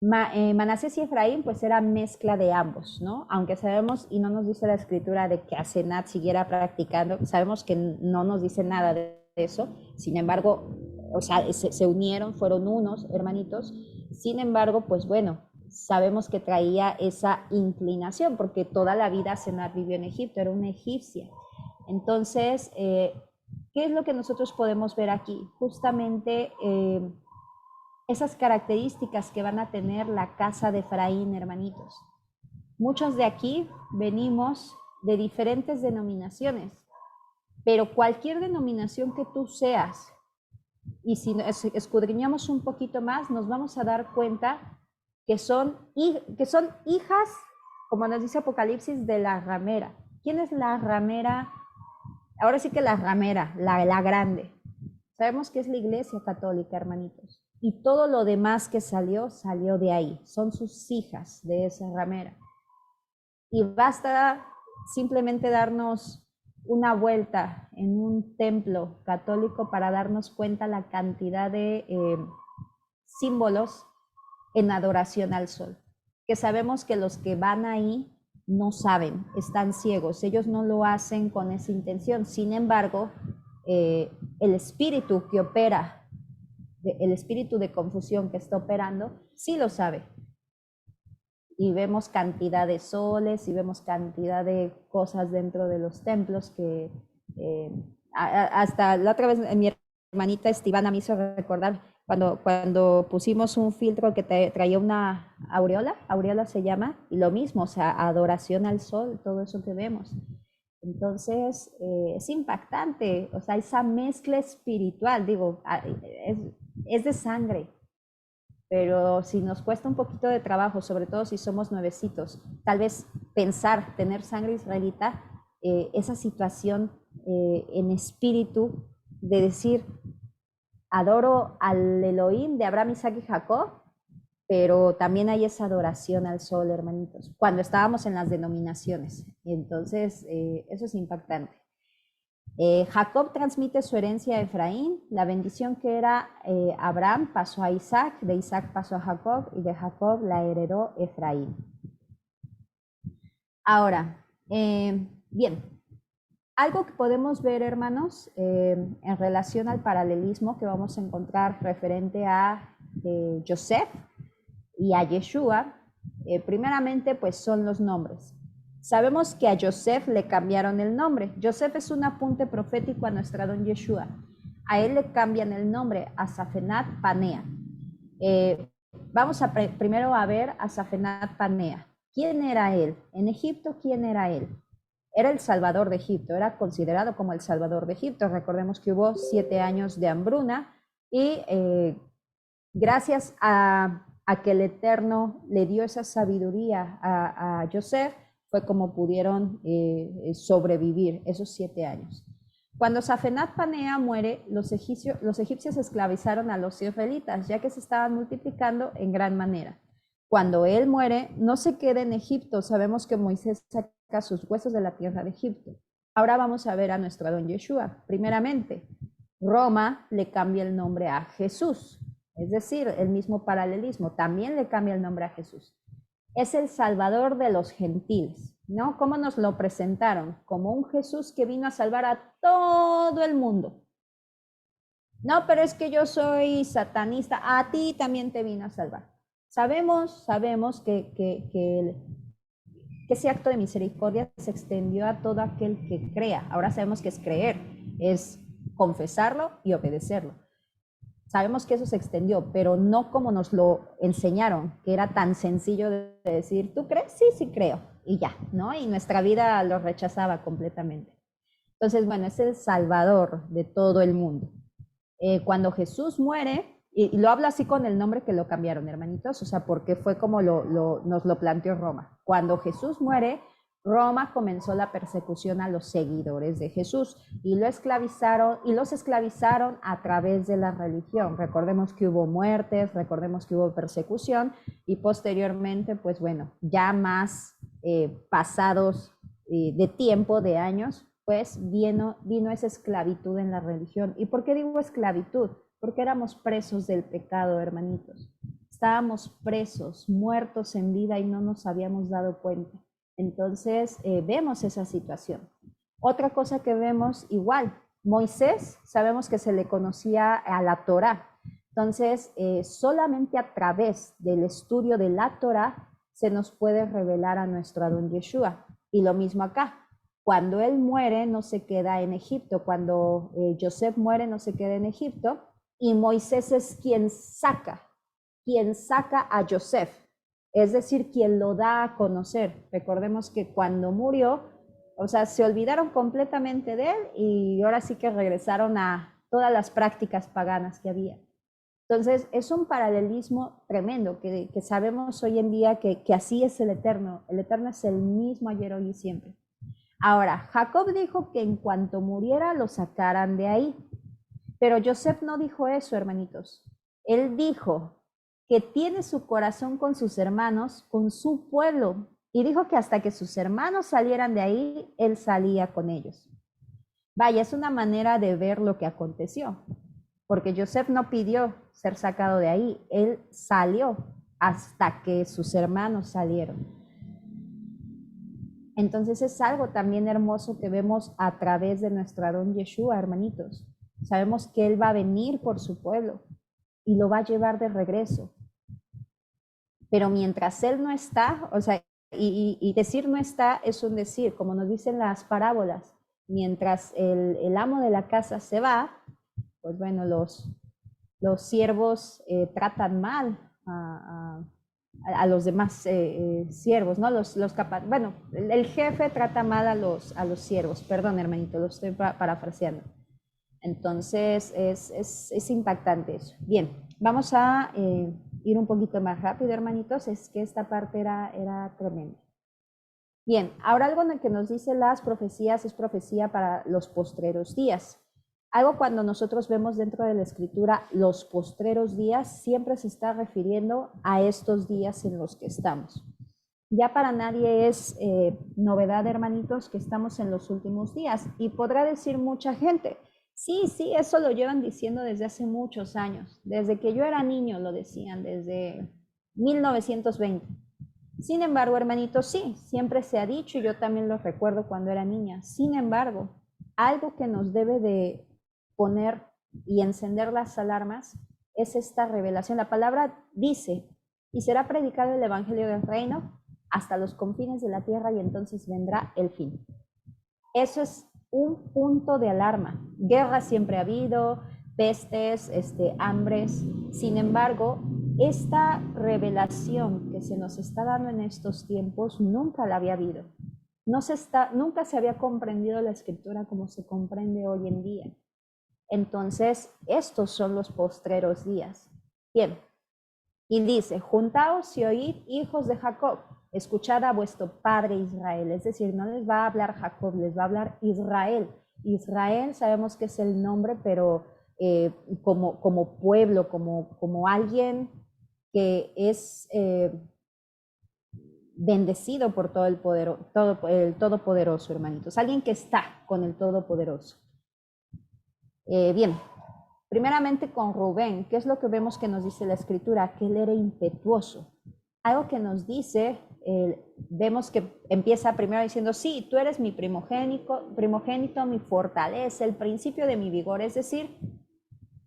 Manasés y Efraín pues era mezcla de ambos, ¿no? Aunque sabemos, y no nos dice la escritura de que Asenat siguiera practicando, sabemos que no nos dice nada de eso. Sin embargo, o sea, se unieron, fueron unos hermanitos. Sin embargo, pues bueno, sabemos que traía esa inclinación, porque toda la vida Asenat vivió en Egipto, era una egipcia. Entonces, ¿qué es lo que nosotros podemos ver aquí? Justamente esas características que van a tener la casa de Efraín, hermanitos. Muchos de aquí venimos de diferentes denominaciones, pero cualquier denominación que tú seas, y si escudriñamos un poquito más, nos vamos a dar cuenta que son hijas, como nos dice Apocalipsis, de la ramera. ¿Quién es la ramera? Ahora sí que la ramera, la grande. Sabemos que es la Iglesia Católica, hermanitos. Y todo lo demás que salió de ahí. Son sus hijas de esa ramera. Y basta simplemente darnos una vuelta en un templo católico para darnos cuenta la cantidad de símbolos en adoración al sol. Que sabemos que los que van ahí no saben, están ciegos. Ellos no lo hacen con esa intención. Sin embargo, el espíritu que opera, el espíritu de confusión que está operando, sí lo sabe. Y vemos cantidad de soles y vemos cantidad de cosas dentro de los templos que hasta la otra vez mi hermanita Estivana me hizo recordar cuando pusimos un filtro que traía una aureola se llama, y lo mismo, o sea, adoración al sol, todo eso que vemos. Entonces, es impactante, o sea, esa mezcla espiritual, digo, es de sangre, pero si nos cuesta un poquito de trabajo, sobre todo si somos nuevecitos, tal vez pensar, tener sangre israelita, esa situación en espíritu de decir, adoro al Elohim de Abraham, Isaac y Jacob, pero también hay esa adoración al sol, hermanitos, cuando estábamos en las denominaciones. Entonces, eso es impactante. Jacob transmite su herencia a Efraín, la bendición que era Abraham pasó a Isaac, de Isaac pasó a Jacob y de Jacob la heredó Efraín. Ahora, bien, algo que podemos ver, hermanos, en relación al paralelismo que vamos a encontrar referente a Joseph y a Yeshua, primeramente pues son los nombres. Sabemos que a Yosef le cambiaron el nombre. Yosef es un apunte profético a nuestra don Yeshua. A él le cambian el nombre a Safenat Panea. Vamos a primero a ver a Safenat Panea. ¿Quién era él? En Egipto, ¿quién era él? Era el salvador de Egipto, era considerado como el salvador de Egipto. Recordemos que hubo 7 años de hambruna y gracias a que el Eterno le dio esa sabiduría a Joseph, fue como pudieron sobrevivir esos 7 años. Cuando Safenat Panea muere, los egipcios esclavizaron a los israelitas, ya que se estaban multiplicando en gran manera. Cuando él muere, no se queda en Egipto. Sabemos que Moisés saca sus huesos de la tierra de Egipto. Ahora vamos a ver a nuestro don Yeshua. Primeramente, Roma le cambia el nombre a Jesús. Es decir, el mismo paralelismo, también le cambia el nombre a Jesús. Es el Salvador de los gentiles, ¿no? ¿Cómo nos lo presentaron? Como un Jesús que vino a salvar a todo el mundo. No, pero es que yo soy satanista, a ti también te vino a salvar. Sabemos que ese acto de misericordia se extendió a todo aquel que crea. Ahora sabemos que es creer, es confesarlo y obedecerlo. Sabemos que eso se extendió, pero no como nos lo enseñaron, que era tan sencillo de decir, ¿tú crees? Sí, sí creo, y ya, ¿no? Y nuestra vida lo rechazaba completamente. Entonces, bueno, es el Salvador de todo el mundo. Cuando Jesús muere, y lo habla así con el nombre que lo cambiaron, hermanitos, o sea, porque fue como nos lo planteó Roma. Cuando Jesús muere, Roma comenzó la persecución a los seguidores de Jesús y los esclavizaron a través de la religión. Recordemos que hubo muertes, recordemos que hubo persecución y posteriormente, pues bueno, ya más pasados de tiempo, de años, pues vino esa esclavitud en la religión. ¿Y por qué digo esclavitud? Porque éramos presos del pecado, hermanitos. Estábamos presos, muertos en vida y no nos habíamos dado cuenta. Entonces, vemos esa situación. Otra cosa que vemos igual, Moisés, sabemos que se le conocía a la Torá. Entonces, solamente a través del estudio de la Torá se nos puede revelar a nuestro Adón Yeshua. Y lo mismo acá. Cuando él muere, no se queda en Egipto. Cuando Joseph muere, no se queda en Egipto. Y Moisés es quien saca a Joseph, es decir, quien lo da a conocer. Recordemos que cuando murió, o sea, se olvidaron completamente de él y ahora sí que regresaron a todas las prácticas paganas que había. Entonces, es un paralelismo tremendo que sabemos hoy en día que así es el Eterno. El Eterno es el mismo ayer, hoy y siempre. Ahora, Jacob dijo que en cuanto muriera lo sacaran de ahí. Pero Joseph no dijo eso, hermanitos. Él dijo que tiene su corazón con sus hermanos, con su pueblo. Y dijo que hasta que sus hermanos salieran de ahí, él salía con ellos. Vaya, es una manera de ver lo que aconteció. Porque Joseph no pidió ser sacado de ahí. Él salió hasta que sus hermanos salieron. Entonces es algo también hermoso que vemos a través de nuestro Adón Yeshua, hermanitos. Sabemos que Él va a venir por su pueblo y lo va a llevar de regreso. Pero mientras Él no está, o sea, y decir no está es un decir, como nos dicen las parábolas, mientras el amo de la casa se va, pues bueno, los siervos tratan mal a los demás siervos, ¿no? Bueno, el jefe trata mal a los siervos, perdón hermanito, lo estoy parafraseando. Entonces es impactante eso. Bien, vamos a ir un poquito más rápido, hermanitos, es que esta parte era tremenda. Bien, ahora algo en el que nos dice las profecías es profecía para los postreros días. Algo cuando nosotros vemos dentro de la escritura los postreros días, siempre se está refiriendo a estos días en los que estamos. Ya para nadie es novedad, hermanitos, que estamos en los últimos días. Y podrá decir mucha gente, sí, eso lo llevan diciendo desde hace muchos años. Desde que yo era niño lo decían, desde 1920. Sin embargo, hermanitos, sí, siempre se ha dicho, y yo también lo recuerdo cuando era niña. Sin embargo, algo que nos debe de poner y encender las alarmas es esta revelación. La palabra dice y será predicado el evangelio del reino hasta los confines de la tierra y entonces vendrá el fin. Eso es un punto de alarma. Guerras siempre ha habido, pestes, hambres. Sin embargo, esta revelación que se nos está dando en estos tiempos nunca la había habido. Nunca se había comprendido la escritura como se comprende hoy en día. Entonces, estos son los postreros días. Bien, y dice, juntaos y oíd, hijos de Jacob, escuchad a vuestro padre Israel. Es decir, no les va a hablar Jacob, les va a hablar Israel. Israel sabemos que es el nombre, pero como pueblo, como alguien que es bendecido por todo el Todopoderoso, hermanitos. Alguien que está con el Todopoderoso. Bien, primeramente con Rubén, ¿qué es lo que vemos que nos dice la escritura? Que él era impetuoso. Algo que nos dice, vemos que empieza primero diciendo, sí, tú eres mi primogénito, mi fortaleza, el principio de mi vigor. Es decir,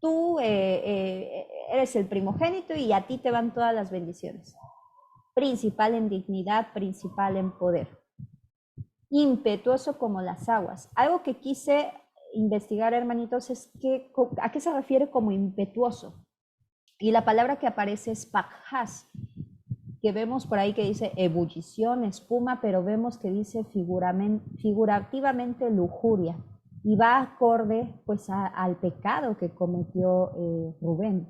tú eres el primogénito y a ti te van todas las bendiciones. Principal en dignidad, principal en poder. Impetuoso como las aguas. Algo que quise investigar, hermanitos, es ¿a qué se refiere como impetuoso? Y la palabra que aparece es pakjas, que vemos por ahí que dice ebullición, espuma, pero vemos que dice figurativamente lujuria, y va acorde pues al pecado que cometió Rubén.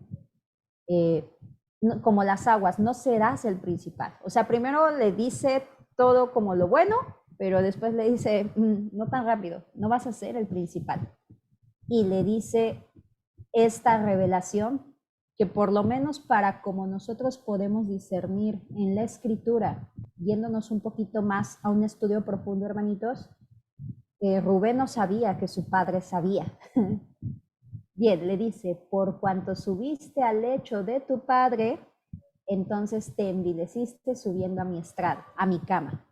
Como las aguas, no serás el principal. O sea, primero le dice todo como lo bueno, pero después le dice, no tan rápido, no vas a ser el principal. Y le dice esta revelación que por lo menos para como nosotros podemos discernir en la escritura, yéndonos un poquito más a un estudio profundo, hermanitos, Rubén no sabía que su padre sabía. Bien, le dice, por cuanto subiste al lecho de tu padre, entonces te envileciste subiendo a mi estrado, a mi cama.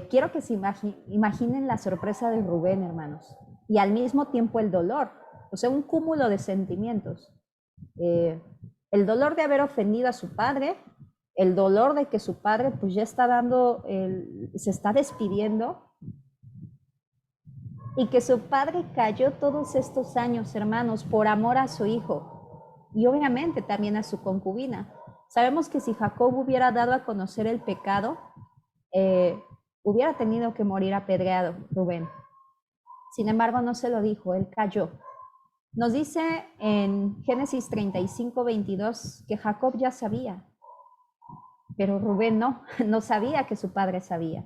Quiero que se imaginen la sorpresa de Rubén, hermanos, y al mismo tiempo el dolor, o sea, un cúmulo de sentimientos. El dolor de haber ofendido a su padre, el dolor de que su padre pues ya está se está despidiendo, y que su padre cayó todos estos años, hermanos, por amor a su hijo y obviamente también a su concubina. Sabemos que si Jacob hubiera dado a conocer el pecado, hubiera tenido que morir apedreado Rubén. Sin embargo, no se lo dijo, él cayó. Nos dice en Génesis 35:22 que Jacob ya sabía, pero Rubén no sabía que su padre sabía.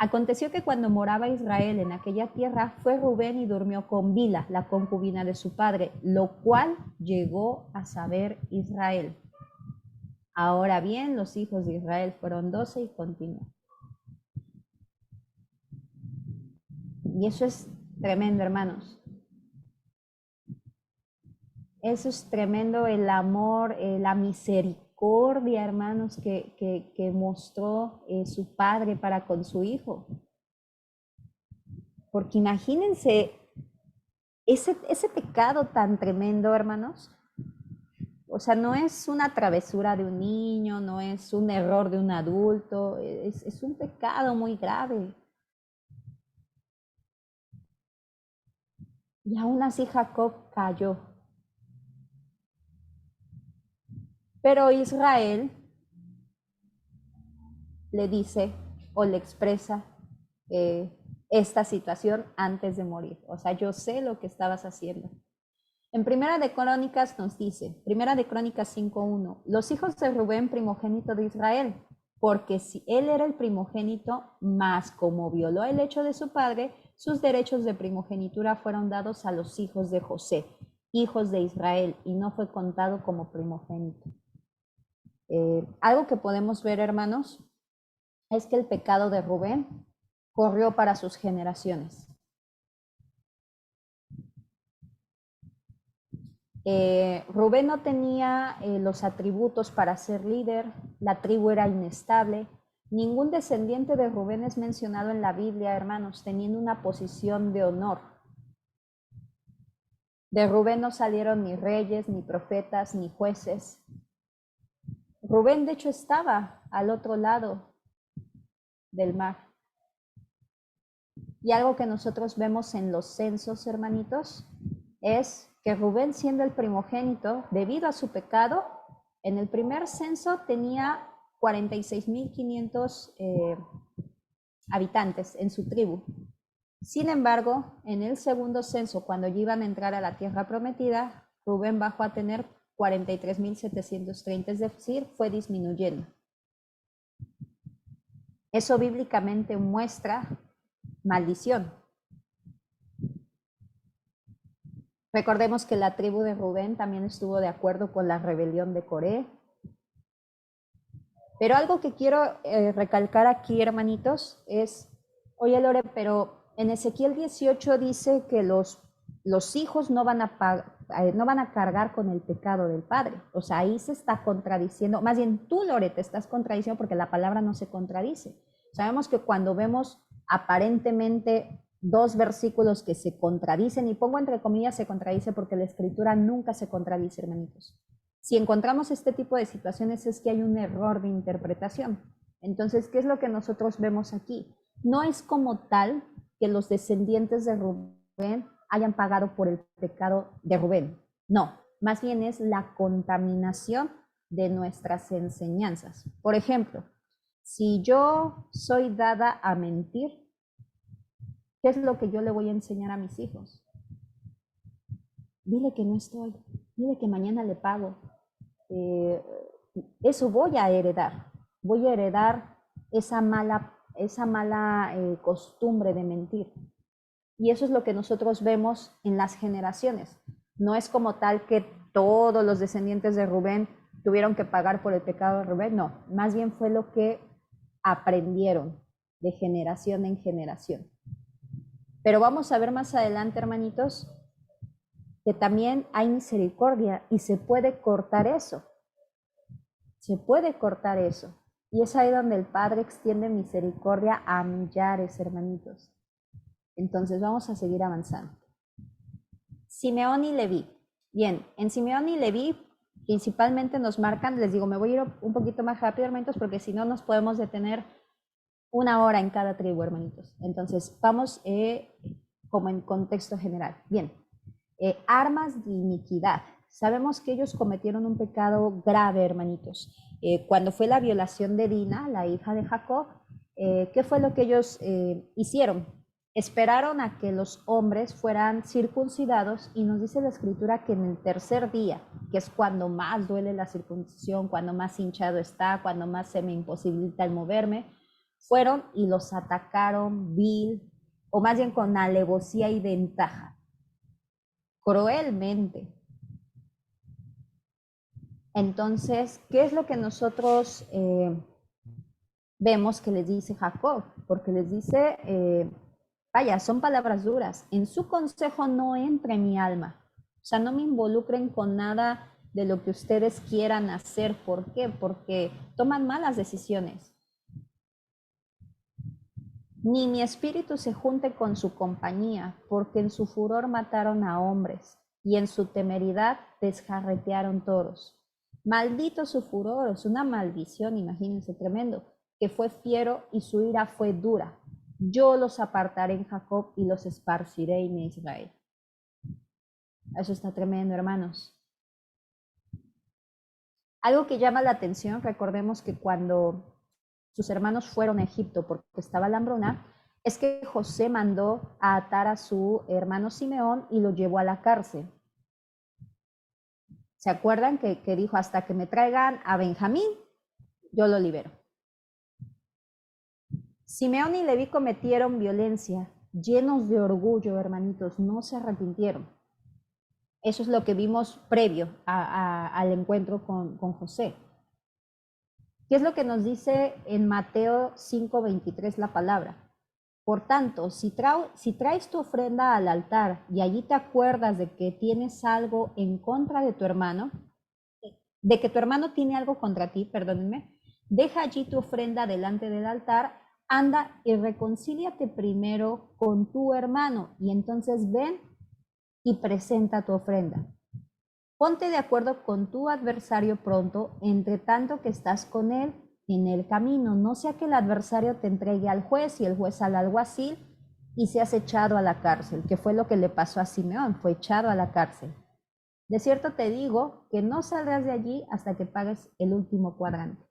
Aconteció que cuando moraba Israel en aquella tierra, fue Rubén y durmió con Bila, la concubina de su padre, lo cual llegó a saber Israel. Ahora bien, los hijos de Israel fueron 12 y continuó. Y eso es tremendo, hermanos. Eso es tremendo, el amor, la misericordia, hermanos, que mostró su padre para con su hijo. Porque imagínense ese pecado tan tremendo, hermanos. O sea, no es una travesura de un niño, no es un error de un adulto, es un pecado muy grave. Y aún así Jacob cayó. Pero Israel le dice o le expresa esta situación antes de morir. O sea, yo sé lo que estabas haciendo. En Primera de Crónicas nos dice, Primera de Crónicas 5:1, los hijos de Rubén, primogénito de Israel, porque si él era el primogénito, más como violó el hecho de su padre, sus derechos de primogenitura fueron dados a los hijos de José, hijos de Israel, y no fue contado como primogénito. Algo que podemos ver, hermanos, es que el pecado de Rubén corrió para sus generaciones. Rubén no tenía los atributos para ser líder, la tribu era inestable. Ningún descendiente de Rubén es mencionado en la Biblia, hermanos, teniendo una posición de honor. De Rubén no salieron ni reyes, ni profetas, ni jueces. Rubén, de hecho, estaba al otro lado del mar. Y algo que nosotros vemos en los censos, hermanitos, es que Rubén, siendo el primogénito, debido a su pecado, en el primer censo tenía 46.500 habitantes en su tribu. Sin embargo, en el segundo censo, cuando ya iban a entrar a la tierra prometida, Rubén bajó a tener 43.730, es decir, fue disminuyendo. Eso bíblicamente muestra maldición. Recordemos que la tribu de Rubén también estuvo de acuerdo con la rebelión de Coré. Pero algo que quiero recalcar aquí, hermanitos, es, oye Lore, pero en Ezequiel 18 dice que los hijos no van a cargar con el pecado del padre. O sea, ahí se está contradiciendo, más bien tú, Lore, te estás contradiciendo porque la palabra no se contradice. Sabemos que cuando vemos aparentemente dos versículos que se contradicen, y pongo entre comillas se contradice porque la escritura nunca se contradice, hermanitos. Si encontramos este tipo de situaciones es que hay un error de interpretación. Entonces, ¿qué es lo que nosotros vemos aquí? No es como tal que los descendientes de Rubén hayan pagado por el pecado de Rubén. No, más bien es la contaminación de nuestras enseñanzas. Por ejemplo, si yo soy dada a mentir, ¿qué es lo que yo le voy a enseñar a mis hijos? Dile que no estoy, dile que mañana le pago. Eso voy a heredar esa mala costumbre de mentir. Y eso es lo que nosotros vemos en las generaciones. No es como tal que todos los descendientes de Rubén tuvieron que pagar por el pecado de Rubén, no, más bien fue lo que aprendieron de generación en generación. Pero vamos a ver más adelante, hermanitos, que también hay misericordia y se puede cortar eso. Se puede cortar eso. Y es ahí donde el Padre extiende misericordia a millares, hermanitos. Entonces vamos a seguir avanzando. Simeón y Leví. Bien, en Simeón y Leví principalmente nos marcan, les digo, me voy a ir un poquito más rápido, hermanitos, porque si no nos podemos detener 1 hora en cada tribu, hermanitos. Entonces vamos como en contexto general. Bien, armas de iniquidad. Sabemos que ellos cometieron un pecado grave, hermanitos. Cuando fue la violación de Dina, la hija de Jacob, ¿qué fue lo que ellos hicieron? Esperaron a que los hombres fueran circuncidados y nos dice la escritura que en el tercer día, que es cuando más duele la circuncisión, cuando más hinchado está, cuando más se me imposibilita el moverme, fueron y los atacaron vil, o más bien con alevosía y ventaja, cruelmente. Entonces, ¿qué es lo que nosotros vemos que les dice Jacob? Porque les dice, vaya, son palabras duras, en su consejo no entre mi alma, o sea, no me involucren con nada de lo que ustedes quieran hacer. ¿Por qué? Porque toman malas decisiones. Ni mi espíritu se junte con su compañía, porque en su furor mataron a hombres, y en su temeridad desjarretearon toros. Maldito su furor, es una maldición, imagínense, tremendo, que fue fiero y su ira fue dura. Yo los apartaré en Jacob y los esparciré en Israel. Eso está tremendo, hermanos. Algo que llama la atención, recordemos que cuando sus hermanos fueron a Egipto porque estaba la hambruna, es que José mandó a atar a su hermano Simeón y lo llevó a la cárcel. ¿Se acuerdan que dijo, hasta que me traigan a Benjamín, yo lo libero? Simeón y Leví cometieron violencia, llenos de orgullo, hermanitos, no se arrepintieron. Eso es lo que vimos previo al encuentro con José. ¿Qué es lo que nos dice en Mateo 5:23 la palabra? Por tanto, si traes tu ofrenda al altar y allí te acuerdas de que tienes algo en contra de tu hermano, de que tu hermano tiene algo contra ti, perdónenme, deja allí tu ofrenda delante del altar, anda y reconcíliate primero con tu hermano y entonces ven y presenta tu ofrenda. Ponte de acuerdo con tu adversario pronto, entre tanto que estás con él en el camino, no sea que el adversario te entregue al juez y el juez al alguacil y seas echado a la cárcel, que fue lo que le pasó a Simeón, fue echado a la cárcel. De cierto te digo que no saldrás de allí hasta que pagues el último cuadrante.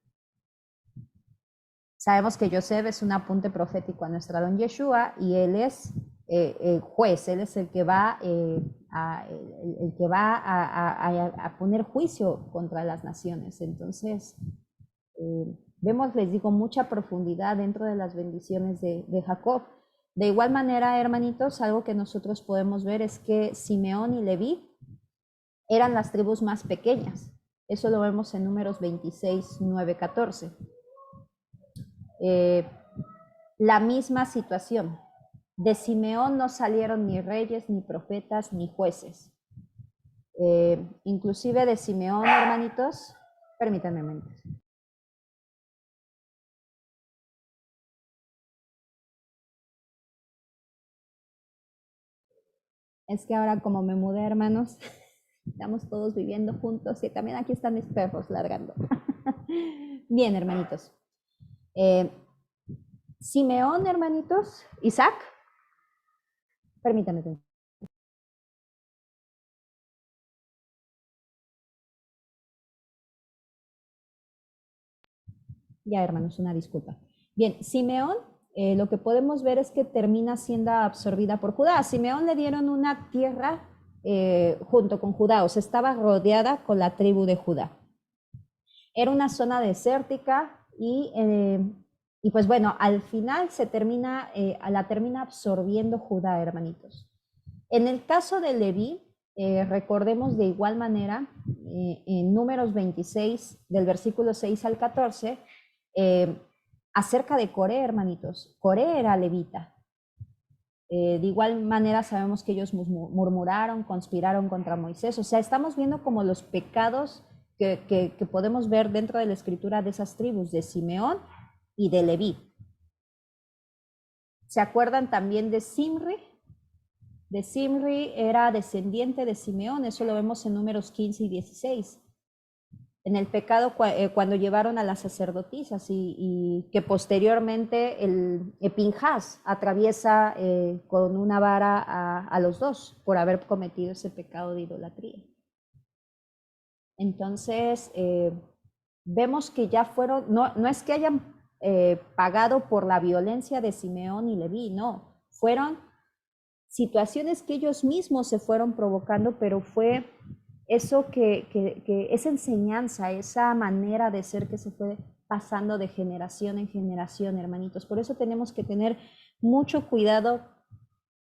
Sabemos que Yosef es un apunte profético a nuestro don Yeshua y él es juez, él es el que va, a poner juicio contra las naciones. Entonces, vemos, les digo, mucha profundidad dentro de las bendiciones de Jacob. De igual manera, hermanitos, algo que nosotros podemos ver es que Simeón y Leví eran las tribus más pequeñas. Eso lo vemos en Números 26, 9, 14. La misma situación. De Simeón no salieron ni reyes, ni profetas, ni jueces. Inclusive de Simeón, hermanitos, permítanme un momento. Es que ahora como me mudé, hermanos, estamos todos viviendo juntos y también aquí están mis perros ladrando. Bien, hermanitos. Simeón, hermanitos, Isaac, permítame. Ya, hermanos, una disculpa. Bien, Simeón, lo que podemos ver es que termina siendo absorbida por Judá. A Simeón le dieron una tierra junto con Judá, o sea, estaba rodeada con la tribu de Judá. Era una zona desértica y pues bueno, al final la termina absorbiendo Judá, hermanitos. En el caso de Leví, recordemos de igual manera, en Números 26, del versículo 6 al 14, acerca de Coré, hermanitos. Coré era levita. De igual manera sabemos que ellos murmuraron, conspiraron contra Moisés. O sea, estamos viendo como los pecados que podemos ver dentro de la escritura de esas tribus, de Simeón y de Leví. ¿Se acuerdan también de Zimri? De Zimri era descendiente de Simeón, eso lo vemos en Números 15 y 16. En el pecado cuando llevaron a las sacerdotisas y que posteriormente el Pinjas atraviesa con una vara a los dos por haber cometido ese pecado de idolatría. Entonces, vemos que ya fueron, no es que hayan pagado por la violencia de Simeón y Leví, no, fueron situaciones que ellos mismos se fueron provocando, pero fue eso esa enseñanza, esa manera de ser que se fue pasando de generación en generación, hermanitos. Por eso tenemos que tener mucho cuidado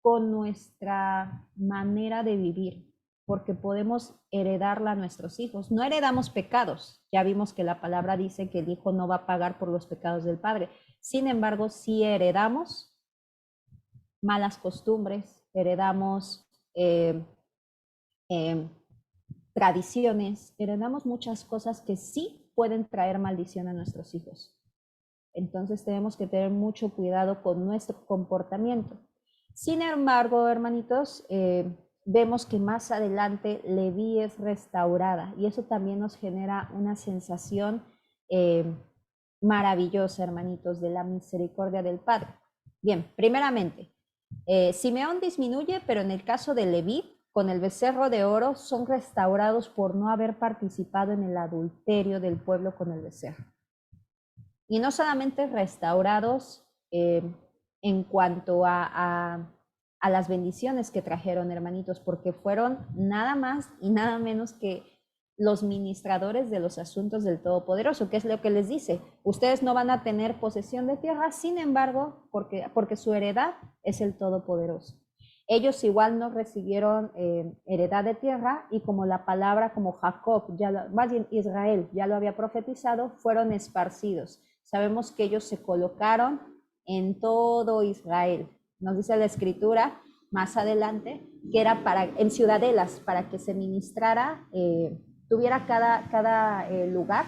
con nuestra manera de vivir, porque podemos heredarla a nuestros hijos. No heredamos pecados, ya vimos que la palabra dice que el hijo no va a pagar por los pecados del padre. Sin embargo, sí heredamos malas costumbres, heredamos tradiciones, heredamos muchas cosas que sí pueden traer maldición a nuestros hijos. Entonces tenemos que tener mucho cuidado con nuestro comportamiento. Sin embargo, hermanitos, vemos que más adelante Leví es restaurada y eso también nos genera una sensación maravillosa, hermanitos, de la misericordia del Padre. Bien, primeramente, Simeón disminuye, pero en el caso de Leví, con el becerro de oro, son restaurados por no haber participado en el adulterio del pueblo con el becerro. Y no solamente restaurados en cuanto a las bendiciones que trajeron, hermanitos, porque fueron nada más y nada menos que los ministradores de los asuntos del Todopoderoso, que es lo que les dice, ustedes no van a tener posesión de tierra, sin embargo, porque su heredad es el Todopoderoso. Ellos igual no recibieron heredad de tierra y como la palabra, como Jacob, más bien Israel ya lo había profetizado, fueron esparcidos. Sabemos que ellos se colocaron en todo Israel. Nos dice la escritura más adelante que era en ciudadelas para que se ministrara, tuviera cada lugar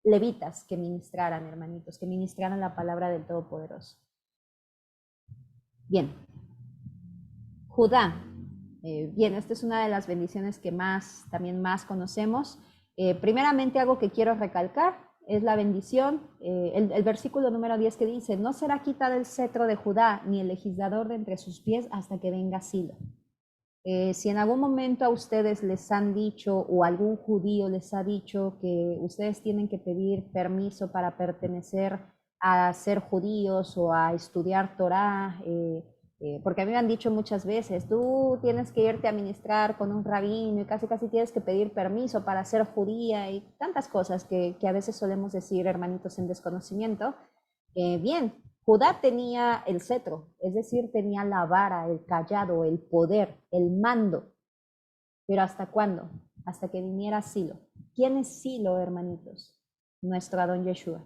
levitas que ministraran, hermanitos, que ministraran la palabra del Todopoderoso. Bien, Judá. Bien, esta es una de las bendiciones que también más conocemos. Primeramente, algo que quiero recalcar es la bendición, el versículo número 10 que dice, no será quitado el cetro de Judá, ni el legislador de entre sus pies hasta que venga Silo. Si en algún momento a ustedes les han dicho o algún judío les ha dicho que ustedes tienen que pedir permiso para pertenecer a ser judíos o a estudiar Torá, porque a mí me han dicho muchas veces, tú tienes que irte a ministrar con un rabino y casi casi tienes que pedir permiso para ser judía y tantas cosas que a veces solemos decir, hermanitos, en desconocimiento. Bien, Judá tenía el cetro, es decir, tenía la vara, el cayado, el poder, el mando. Pero ¿hasta cuándo? Hasta que viniera Silo. ¿Quién es Silo, hermanitos? Nuestro Adón Yeshua.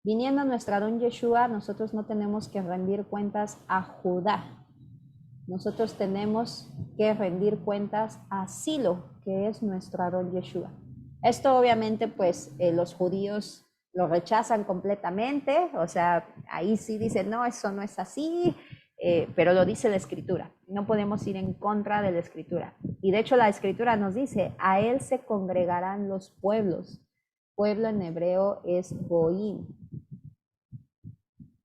Viniendo nuestro Adón Yeshua, nosotros no tenemos que rendir cuentas a Judá. Nosotros tenemos que rendir cuentas a Silo, que es nuestro Adón Yeshua. Esto obviamente, pues, los judíos lo rechazan completamente, o sea, ahí sí dicen, no, eso no es así, pero lo dice la Escritura. No podemos ir en contra de la Escritura. Y de hecho la Escritura nos dice, a él se congregarán los pueblos. Pueblo en hebreo es Goim,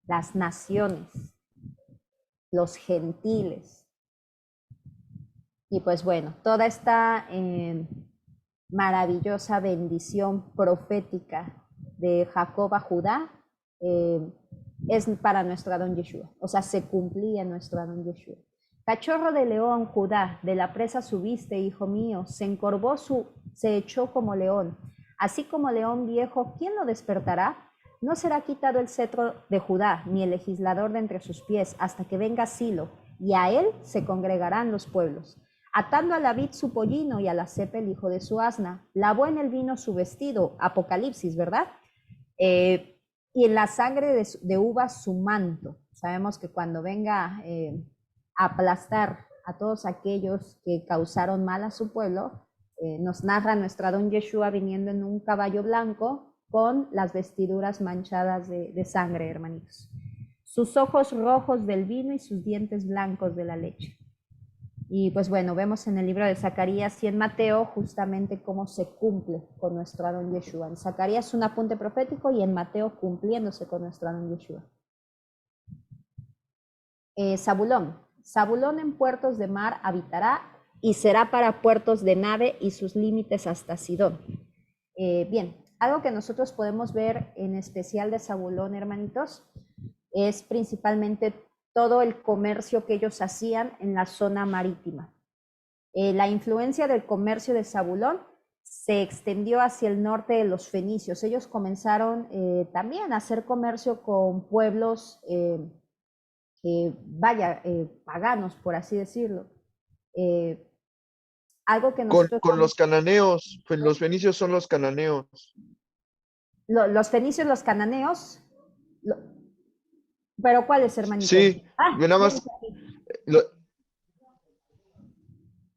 las naciones, los gentiles. Y pues bueno, toda esta maravillosa bendición profética de Jacob a Judá es para nuestro Adón Yeshua. O sea, se cumplía en nuestro Adón Yeshua. Cachorro de león, Judá, de la presa subiste, hijo mío, se encorvó, se echó como león. Así como león viejo, ¿quién lo despertará? No será quitado el cetro de Judá, ni el legislador de entre sus pies, hasta que venga Silo, y a él se congregarán los pueblos. Atando a la vid su pollino y a la cepa el hijo de su asna, lavó en el vino su vestido, Apocalipsis, ¿verdad? Y en la sangre de uvas su manto. Sabemos que cuando venga a aplastar a todos aquellos que causaron mal a su pueblo, nos narra nuestro Adón Yeshua viniendo en un caballo blanco con las vestiduras manchadas de sangre, hermanitos. Sus ojos rojos del vino y sus dientes blancos de la leche. Y pues bueno, vemos en el libro de Zacarías y en Mateo justamente cómo se cumple con nuestro Adón Yeshua. En Zacarías un apunte profético y en Mateo cumpliéndose con nuestro Adón Yeshua. Zabulón. Zabulón en puertos de mar habitará y será para puertos de nave y sus límites hasta Sidón. Bien, algo que nosotros podemos ver en especial de Zabulón, hermanitos, es principalmente todo el comercio que ellos hacían en la zona marítima. La influencia del comercio de Zabulón se extendió hacia el norte de los fenicios. Ellos comenzaron también a hacer comercio con pueblos, paganos, por así decirlo. Algo que nosotros... Con los cananeos, pues los fenicios son los cananeos. Los fenicios, los cananeos, pero ¿cuáles, hermanito? Sí, nada más.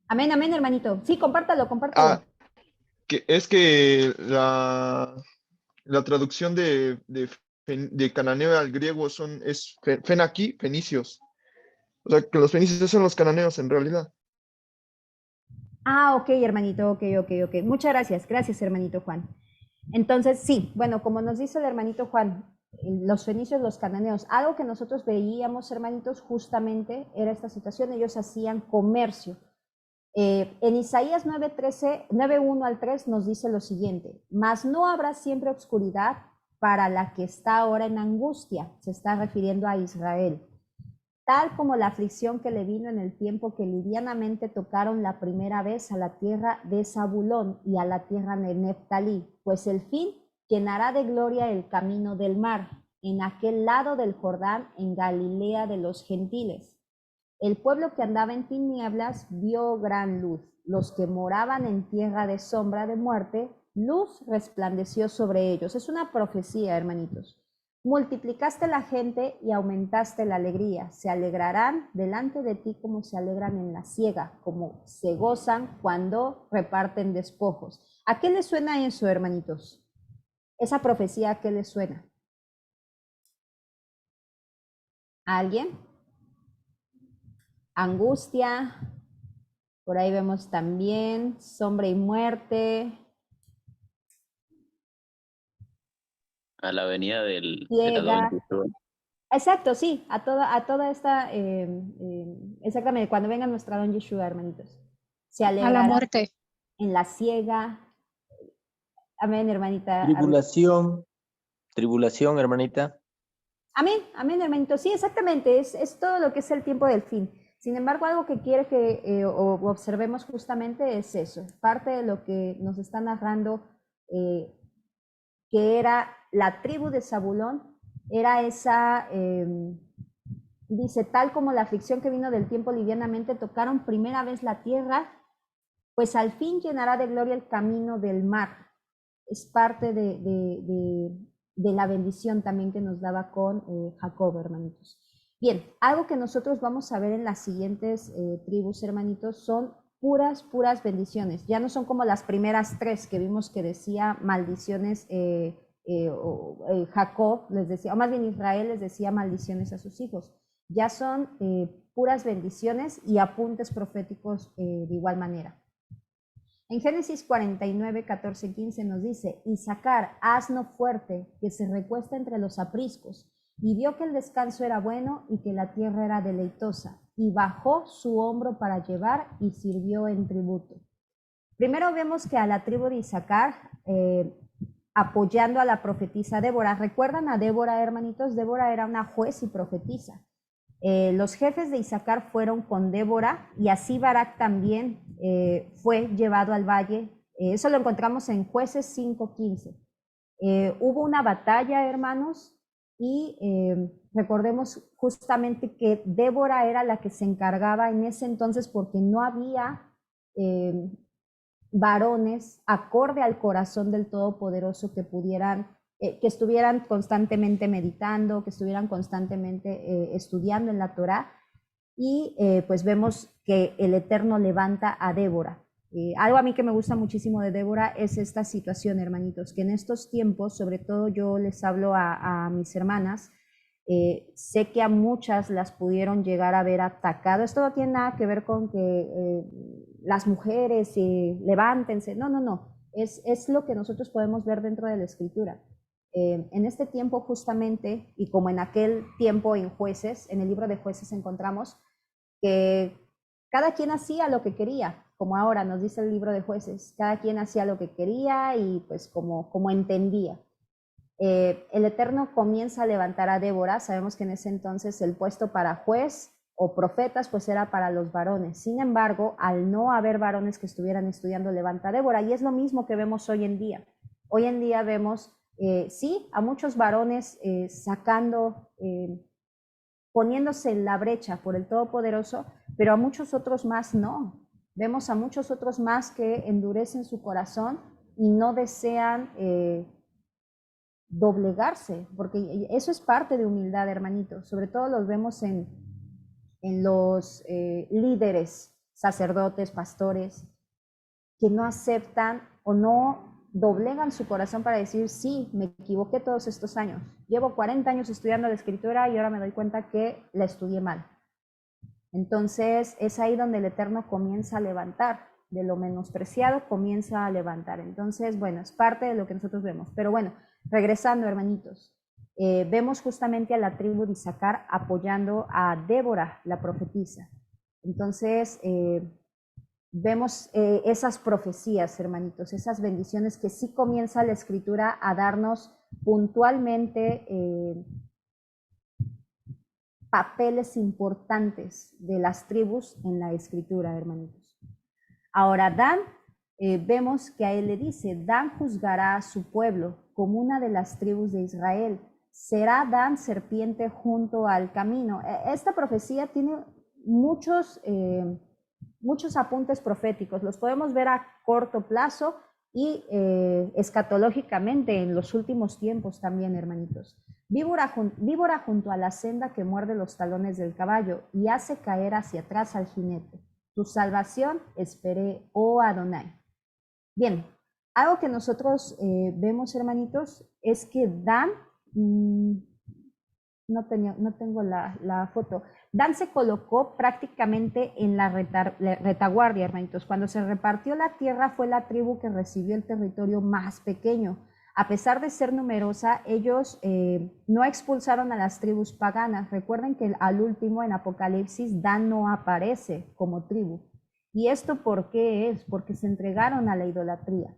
Amén, amén, hermanito. Sí, compártalo, compártalo. Es que la traducción de cananeo al griego es aquí, fenicios. O sea, que los fenicios son los cananeos en realidad. Ah, ok, hermanito, ok. Muchas gracias, gracias, hermanito Juan. Entonces, sí, bueno, como nos dice el hermanito Juan, los fenicios, los cananeos, algo que nosotros veíamos, hermanitos, justamente era esta situación, ellos hacían comercio. En Isaías 9:1 al 3 nos dice lo siguiente, mas no habrá siempre obscuridad para la que está ahora en angustia, se está refiriendo a Israel, tal como la aflicción que le vino en el tiempo que livianamente tocaron la primera vez a la tierra de Zabulón y a la tierra de Neftalí, pues el fin llenará de gloria el camino del mar, en aquel lado del Jordán, en Galilea de los gentiles. El pueblo que andaba en tinieblas vio gran luz. Los que moraban en tierra de sombra de muerte, luz resplandeció sobre ellos. Es una profecía, hermanitos. Multiplicaste la gente y aumentaste la alegría. Se alegrarán delante de ti como se alegran en la siega, como se gozan cuando reparten despojos. ¿A qué les suena eso, hermanitos? Esa profecía, ¿a qué les suena? ¿A alguien? Angustia, Por ahí vemos también sombra y muerte, A la avenida del Adón ciega. Yeshua. Exacto, sí, a toda esta, exactamente, cuando venga nuestra don Yeshua, hermanitos. Se A la alegrará muerte. en la ciega. Amén, hermanita. Tribulación, tribulación, hermanita. Amén, amén, hermanito. Sí, exactamente, es todo lo que es el tiempo del fin. Sin embargo, algo que quiere que observemos justamente es eso. Parte de lo que nos está narrando, que era la tribu de Zabulón, era esa, dice, tal como la aflicción que vino del tiempo livianamente tocaron primera vez la tierra, pues al fin llenará de gloria el camino del mar. Es parte de la bendición también que nos daba con Jacob, hermanitos. Bien, algo que nosotros vamos a ver en las siguientes tribus, hermanitos, son puras bendiciones. Ya no son como las primeras tres que vimos que decía maldiciones, Jacob les decía, o más bien Israel les decía maldiciones a sus hijos. Ya son puras bendiciones y apuntes proféticos de igual manera. En Génesis 49, 14, 15 nos dice, Isaacar, asno fuerte, que se recuesta entre los apriscos, y vio que el descanso era bueno y que la tierra era deleitosa, y bajó su hombro para llevar y sirvió en tributo. Primero vemos que a la tribu de Isaacar, apoyando a la profetisa Débora, ¿recuerdan a Débora, hermanitos? Débora era una juez y profetisa. Los jefes de Isaacar fueron con Débora y así Barak también fue llevado al valle. Eso lo encontramos en Jueces 5:15. Hubo una batalla, hermanos, y recordemos justamente que Débora era la que se encargaba en ese entonces porque no había varones acorde al corazón del Todopoderoso que pudieran que estuvieran constantemente meditando, que estuvieran constantemente estudiando en la Torá, y pues vemos que el Eterno levanta a Débora. Algo a mí que me gusta muchísimo de Débora es esta situación, hermanitos, que en estos tiempos, sobre todo yo les hablo a mis hermanas, sé que a muchas las pudieron llegar a ver atacado. Esto no tiene nada que ver con que las mujeres levántense, no, es lo que nosotros podemos ver dentro de la Escritura. En este tiempo justamente, y como en aquel tiempo en Jueces, en el libro de Jueces encontramos que cada quien hacía lo que quería, como ahora nos dice el libro de Jueces, cada quien hacía lo que quería y pues como entendía. El Eterno comienza a levantar a Débora, sabemos que en ese entonces el puesto para juez o profetas pues era para los varones. Sin embargo, al no haber varones que estuvieran estudiando, levanta a Débora, y es lo mismo que vemos hoy en día. Hoy en día vemos sí, a muchos varones sacando, poniéndose en la brecha por el Todopoderoso, pero a muchos otros más no. Vemos a muchos otros más que endurecen su corazón y no desean doblegarse, porque eso es parte de humildad, hermanitos. Sobre todo los vemos en los líderes, sacerdotes, pastores, que no aceptan o no doblegan su corazón para decir, sí, me equivoqué todos estos años. Llevo 40 años estudiando la Escritura y ahora me doy cuenta que la estudié mal. Entonces es ahí donde el Eterno comienza a levantar, de lo menospreciado comienza a levantar. Entonces, bueno, es parte de lo que nosotros vemos. Pero bueno, regresando, hermanitos, vemos justamente a la tribu de Isaacar apoyando a Débora, la profetisa. Entonces, vemos esas profecías, hermanitos, esas bendiciones que sí comienza la Escritura a darnos puntualmente papeles importantes de las tribus en la Escritura, hermanitos. Ahora, Dan, vemos que a él le dice, Dan juzgará a su pueblo como una de las tribus de Israel. Será Dan serpiente junto al camino. Esta profecía tiene muchos apuntes proféticos, los podemos ver a corto plazo y escatológicamente en los últimos tiempos también, hermanitos. Víbora junto a la senda que muerde los talones del caballo y hace caer hacia atrás al jinete. Tu salvación esperé, oh Adonai. Bien, algo que nosotros vemos, hermanitos, es que Dan no tengo la foto. Dan se colocó prácticamente en la retaguardia, hermanitos. Cuando se repartió la tierra fue la tribu que recibió el territorio más pequeño. A pesar de ser numerosa, ellos no expulsaron a las tribus paganas. Recuerden que al último en Apocalipsis Dan no aparece como tribu. ¿Y esto por qué es? Porque se entregaron a la idolatría.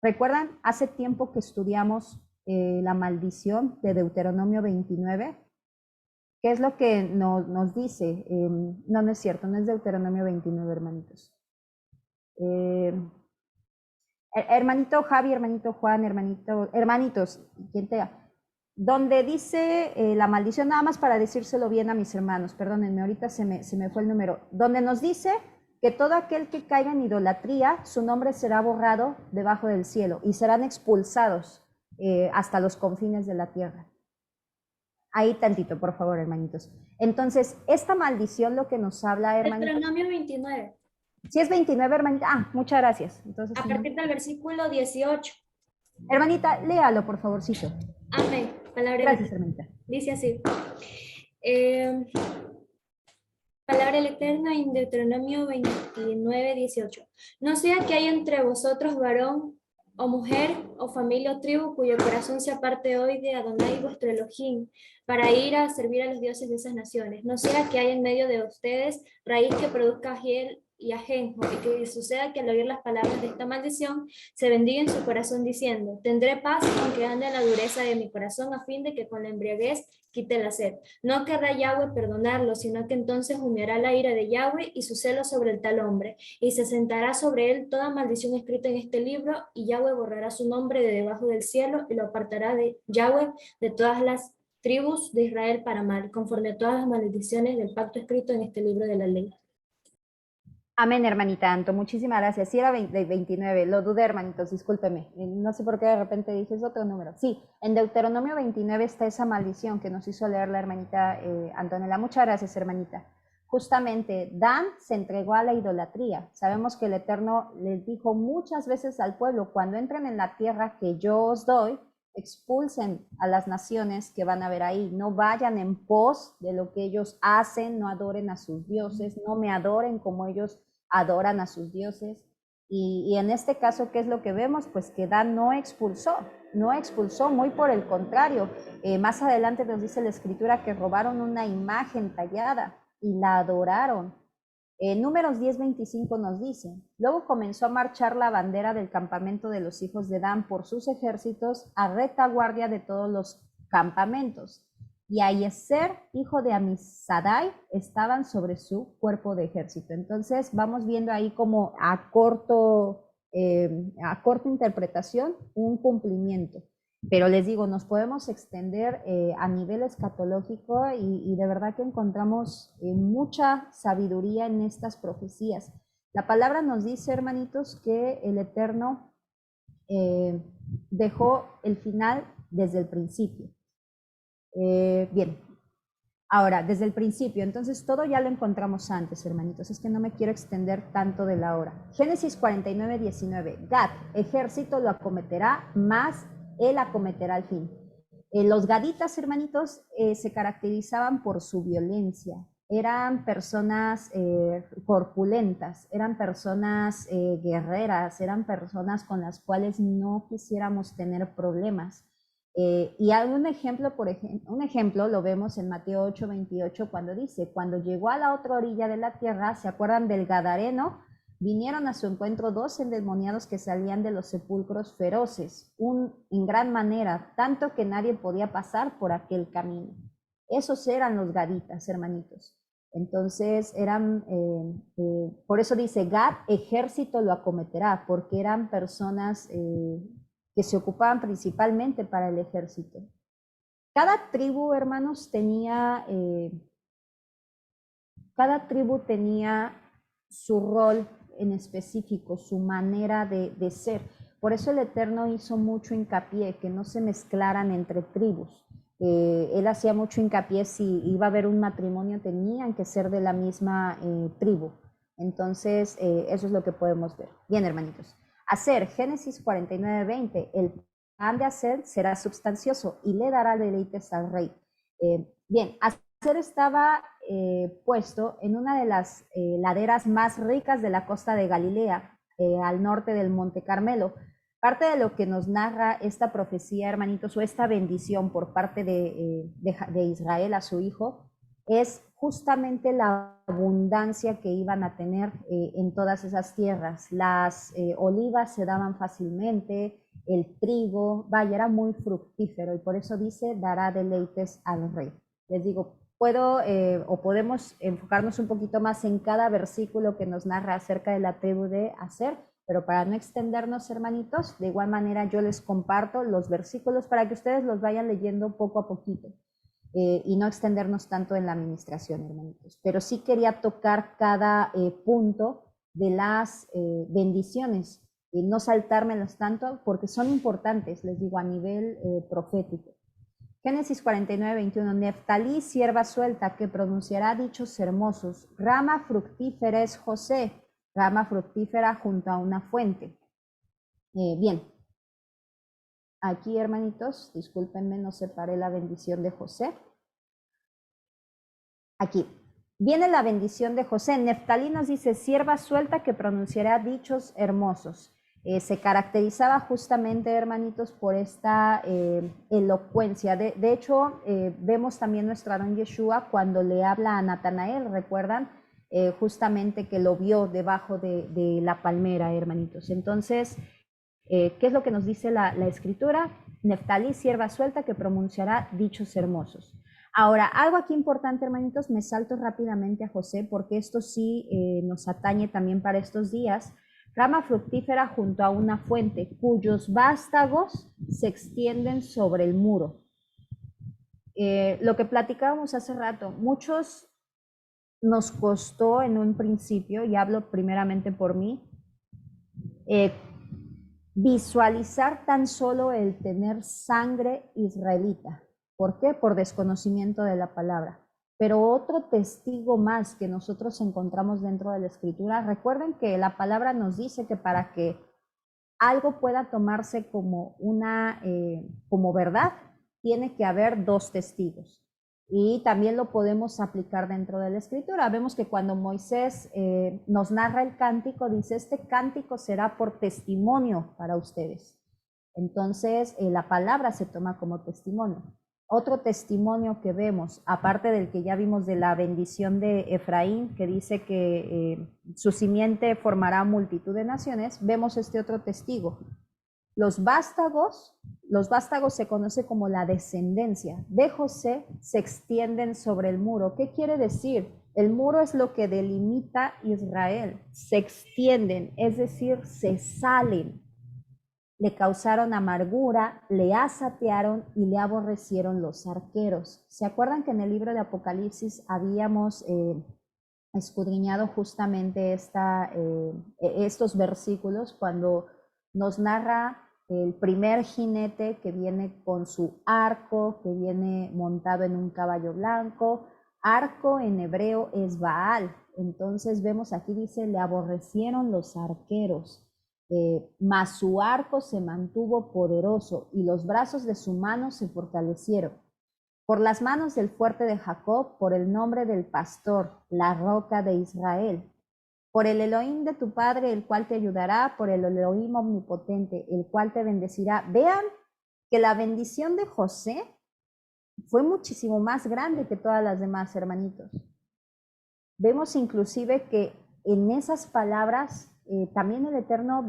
¿Recuerdan hace tiempo que estudiamos la maldición de Deuteronomio 29? ¿Qué es lo que nos dice? No es cierto, no es Deuteronomio 29, hermanitos. Hermanito Javi, hermanito Juan, hermanitos, ¿quién te da? Donde dice la maldición, nada más para decírselo bien a mis hermanos, perdónenme, ahorita se me fue el número, donde nos dice que todo aquel que caiga en idolatría, su nombre será borrado debajo del cielo y serán expulsados hasta los confines de la tierra. Ahí tantito, por favor, hermanitos. Entonces, esta maldición lo que nos habla, hermanitos. Deuteronomio 29. Si es 29, hermanita. Ah, muchas gracias. Entonces, A partir del versículo 18. Hermanita, léalo, por favorcito. Amén. Palabra Gracias, hermanita. Dice así. Palabra del Eterno en Deuteronomio 29, 18. No sea que haya entre vosotros varón o mujer o familia o tribu cuyo corazón se aparte hoy de Adonai vuestro Elohim para ir a servir a los dioses de esas naciones. No sea que haya en medio de ustedes raíz que produzca hiel y ajenjo, y que suceda que al oír las palabras de esta maldición se bendiga en su corazón diciendo: tendré paz aunque ande en la dureza de mi corazón, a fin de que con la embriaguez quite la sed. No querrá Yahweh perdonarlo, sino que entonces humeará la ira de Yahweh y su celo sobre el tal hombre, y se sentará sobre él toda maldición escrita en este libro, y Yahweh borrará su nombre de debajo del cielo y lo apartará de Yahweh de todas las tribus de Israel para mal, conforme a todas las maldiciones del pacto escrito en este libro de la ley. Amén, hermanita Anto, muchísimas gracias. Sí era 29, lo dudé, hermanitos, discúlpeme. No sé por qué de repente dije es otro número. Sí, en Deuteronomio 29 está esa maldición que nos hizo leer la hermanita Antonella. Muchas gracias, hermanita. Justamente, Dan se entregó a la idolatría. Sabemos que el Eterno les dijo muchas veces al pueblo: cuando entren en la tierra que yo os doy, expulsen a las naciones que van a ver ahí, no vayan en pos de lo que ellos hacen, no adoren a sus dioses, no me adoren como ellos adoran a sus dioses. Y en este caso, ¿qué es lo que vemos? Pues que Dan no expulsó, muy por el contrario. Más adelante nos dice la escritura que robaron una imagen tallada y la adoraron. Números 10:25 nos dice: luego comenzó a marchar la bandera del campamento de los hijos de Dan por sus ejércitos a retaguardia de todos los campamentos, y Ahiezer, hijo de Amisadai, estaban sobre su cuerpo de ejército. Entonces vamos viendo ahí como a corta interpretación un cumplimiento. Pero les digo, nos podemos extender a nivel escatológico y de verdad que encontramos mucha sabiduría en estas profecías. La palabra nos dice, hermanitos, que el Eterno dejó el final desde el principio. Bien, ahora, desde el principio, entonces todo ya lo encontramos antes, hermanitos, es que no me quiero extender tanto de la hora. Génesis 49:19, Gad, ejército lo acometerá, mas él acometerá al fin. Los gaditas, hermanitos, se caracterizaban por su violencia. Eran personas corpulentas, eran personas guerreras, eran personas con las cuales no quisiéramos tener problemas. Y un ejemplo lo vemos en Mateo 8:28 cuando dice: cuando llegó a la otra orilla de la tierra, ¿se acuerdan del Gadareno? Vinieron a su encuentro 2 endemoniados que salían de los sepulcros feroces, en gran manera, tanto que nadie podía pasar por aquel camino. Esos eran los gaditas, hermanitos. Entonces por eso dice Gad, ejército lo acometerá, porque eran personas que se ocupaban principalmente para el ejército. Cada tribu, hermanos, tenía su rol en específico, su manera de ser. Por eso el Eterno hizo mucho hincapié que no se mezclaran entre tribus. Él hacía mucho hincapié: si iba a haber un matrimonio, tenían que ser de la misma tribu. Entonces, eso es lo que podemos ver. Bien, hermanitos. Aser, Génesis 49:20, el pan de Aser será substancioso y le dará deleites al rey. Bien, Aser estaba puesto en una de las laderas más ricas de la costa de Galilea, al norte del Monte Carmelo. Parte de lo que nos narra esta profecía, hermanitos, o esta bendición por parte de Israel a su hijo, es justamente la abundancia que iban a tener en todas esas tierras. Las olivas se daban fácilmente, el trigo, vaya, era muy fructífero y por eso dice, dará deleites al rey. Les digo, puedo o podemos enfocarnos un poquito más en cada versículo que nos narra acerca de la tribu de Aser, pero para no extendernos, hermanitos, de igual manera yo les comparto los versículos para que ustedes los vayan leyendo poco a poquito. Y no extendernos tanto en la administración, hermanitos. Pero sí quería tocar cada punto de las bendiciones y no saltármelas tanto porque son importantes, les digo, a nivel profético. Génesis 49, 21. Neftalí, sierva suelta, que pronunciará dichos hermosos. Rama fructífera es José, rama fructífera junto a una fuente. Bien. Aquí, hermanitos, discúlpenme, no separé la bendición de José. Aquí. Viene la bendición de José. Neftalí nos dice, sierva suelta que pronunciará dichos hermosos. Se caracterizaba justamente, hermanitos, por esta elocuencia. De hecho, vemos también nuestro Adón Yeshua cuando le habla a Natanael, ¿recuerdan? Justamente que lo vio debajo de la palmera, hermanitos. Entonces, ¿qué es lo que nos dice la escritura? Neftalí, sierva suelta que pronunciará dichos hermosos. Ahora, algo aquí importante, hermanitos, me salto rápidamente a José porque esto sí nos atañe también para estos días. Rama fructífera junto a una fuente, cuyos vástagos se extienden sobre el muro. Lo que platicábamos hace rato, muchos nos costó en un principio, y hablo primeramente por mí, visualizar tan solo el tener sangre israelita. ¿Por qué? Por desconocimiento de la palabra. Pero otro testigo más que nosotros encontramos dentro de la escritura, recuerden que la palabra nos dice que para que algo pueda tomarse como como verdad, tiene que haber dos testigos. Y también lo podemos aplicar dentro de la escritura. Vemos que cuando Moisés nos narra el cántico, dice, este cántico será por testimonio para ustedes. Entonces, la palabra se toma como testimonio. Otro testimonio que vemos, aparte del que ya vimos de la bendición de Efraín, que dice que su simiente formará multitud de naciones, vemos este otro testigo. Los vástagos se conoce como la descendencia de José, se extienden sobre el muro. ¿Qué quiere decir? El muro es lo que delimita Israel. Se extienden, es decir, se salen. Le causaron amargura, le asatearon y le aborrecieron los arqueros. ¿Se acuerdan que en el libro de Apocalipsis habíamos escudriñado justamente estos versículos cuando nos narra el primer jinete que viene con su arco, que viene montado en un caballo blanco? Arco en hebreo es Baal. Entonces vemos aquí dice, le aborrecieron los arqueros. Mas su arco se mantuvo poderoso y los brazos de su mano se fortalecieron. Por las manos del fuerte de Jacob, por el nombre del pastor, la roca de Israel. Por el Elohim de tu padre, el cual te ayudará, por el Elohim omnipotente, el cual te bendecirá. Vean que la bendición de José fue muchísimo más grande que todas las demás, hermanitos. Vemos inclusive que en esas palabras también el Eterno,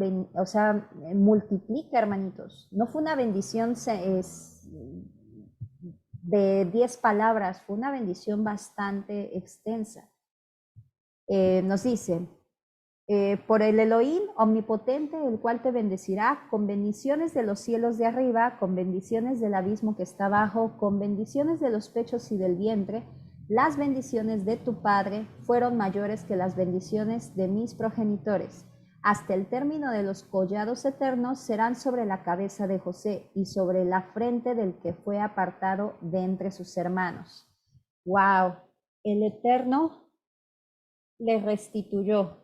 multiplica, hermanitos. No fue una bendición de 10 palabras, fue una bendición bastante extensa. Nos dice, por el Elohim omnipotente, el cual te bendecirá con bendiciones de los cielos de arriba, con bendiciones del abismo que está abajo, con bendiciones de los pechos y del vientre. Las bendiciones de tu Padre fueron mayores que las bendiciones de mis progenitores. Hasta el término de los collados eternos serán sobre la cabeza de José y sobre la frente del que fue apartado de entre sus hermanos. ¡Wow! El Eterno le restituyó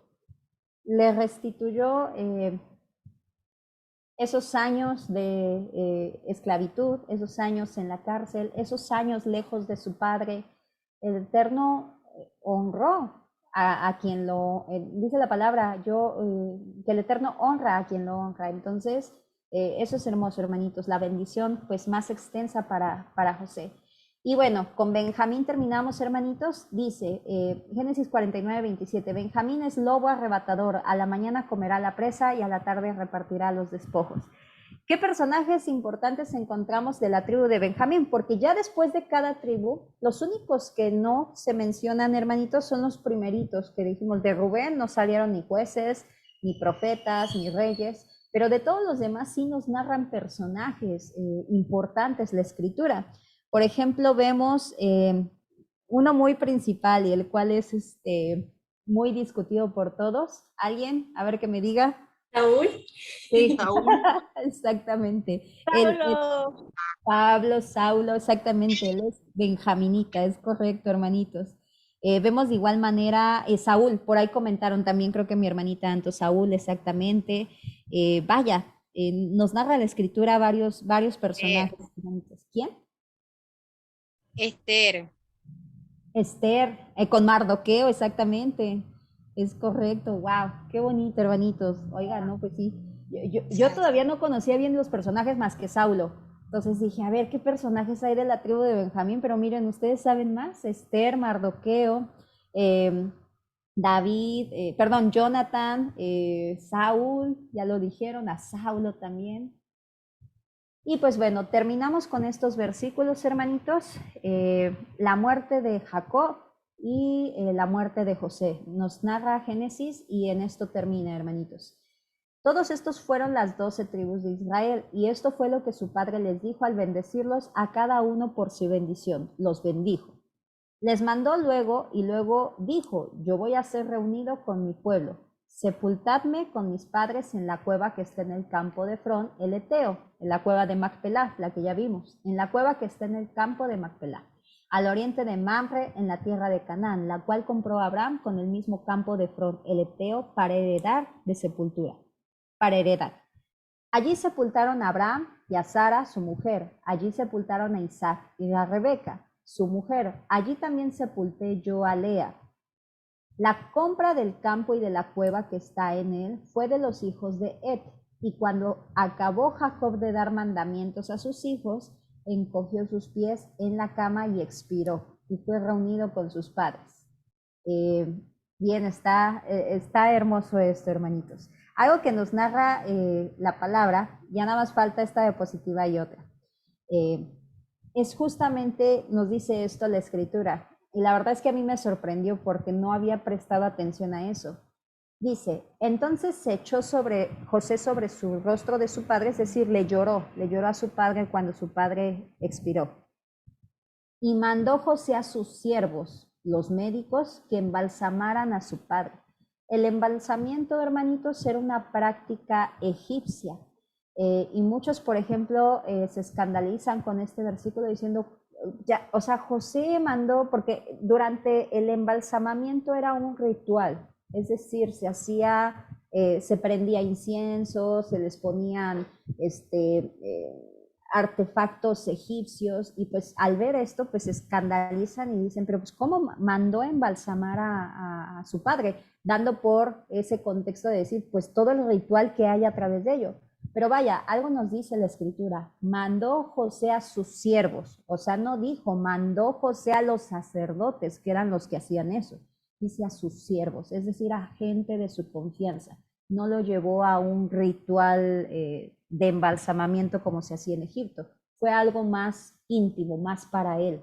esos años de esclavitud, esos años en la cárcel, esos años lejos de su padre, el Eterno honró a quien lo, dice la palabra, que el Eterno honra a quien lo honra. Entonces, eso es hermoso, hermanitos, la bendición pues más extensa para José. Y bueno, con Benjamín terminamos, hermanitos. Dice Génesis 49, 27, Benjamín es lobo arrebatador, a la mañana comerá la presa y a la tarde repartirá los despojos. ¿Qué personajes importantes encontramos de la tribu de Benjamín? Porque ya después de cada tribu, los únicos que no se mencionan, hermanitos, son los primeritos que dijimos. De Rubén no salieron ni jueces, ni profetas, ni reyes, pero de todos los demás sí nos narran personajes importantes la escritura. Por ejemplo, vemos uno muy principal y el cual es muy discutido por todos. ¿Alguien? A ver que me diga. Saúl. Sí, exactamente. Pablo, Saulo, exactamente. Él es benjaminita, es correcto, hermanitos. Vemos de igual manera Saúl, por ahí comentaron también, creo que mi hermanita Anto, Saúl, exactamente. Vaya, nos narra la escritura varios personajes. Hermanitos. ¿Quién? Esther. Esther, con Mardoqueo, exactamente. Es correcto, wow, qué bonito, hermanitos. Oigan, no, pues sí. Yo todavía no conocía bien los personajes más que Saulo. Entonces dije, a ver, ¿qué personajes hay de la tribu de Benjamín? Pero miren, ustedes saben más. Esther, Mardoqueo, David, perdón, Jonathan, Saúl, ya lo dijeron, a Saulo también. Y pues bueno, terminamos con estos versículos, hermanitos. La muerte de Jacob y la muerte de José. Nos narra Génesis y en esto termina, hermanitos. Todos estos fueron las 12 tribus de Israel y esto fue lo que su padre les dijo al bendecirlos a cada uno por su bendición. Los bendijo. Les mandó luego y luego dijo, yo voy a ser reunido con mi pueblo. Sepultadme con mis padres en la cueva que está en el campo de Efrón, el Eteo, en la cueva de Macpelá, la que ya vimos, en la cueva que está en el campo de Macpelá, al oriente de Mamre, en la tierra de Canaán, la cual compró Abraham con el mismo campo de Efrón, el Eteo, para heredar de sepultura, para heredar. Allí sepultaron a Abraham y a Sara, su mujer, allí sepultaron a Isaac y a Rebeca, su mujer, allí también sepulté yo a Lea. La compra del campo y de la cueva que está en él fue de los hijos de Et, y cuando acabó Jacob de dar mandamientos a sus hijos, encogió sus pies en la cama y expiró, y fue reunido con sus padres. Bien, está hermoso esto, hermanitos. Algo que nos narra la palabra, ya nada más falta esta diapositiva y otra. Es justamente, nos dice esto la escritura. Y la verdad es que a mí me sorprendió porque no había prestado atención a eso. Dice, entonces se echó José sobre su rostro de su padre, es decir, le lloró a su padre cuando su padre expiró. Y mandó José a sus siervos, los médicos, que embalsamaran a su padre. El embalsamiento, hermanitos, era una práctica egipcia. Y muchos, por ejemplo, se escandalizan con este versículo diciendo, ya, o sea, José mandó, porque durante el embalsamamiento era un ritual, es decir, se hacía, se prendía incienso, se les ponían artefactos egipcios, y pues al ver esto, pues se escandalizan y dicen, pero pues ¿cómo mandó embalsamar a su padre? Dando por ese contexto de decir, pues todo el ritual que hay a través de ello. Pero vaya, algo nos dice la escritura, mandó José a sus siervos, o sea, no dijo, mandó José a los sacerdotes, que eran los que hacían eso, dice a sus siervos, es decir, a gente de su confianza. No lo llevó a un ritual de embalsamamiento como se hacía en Egipto, fue algo más íntimo, más para él.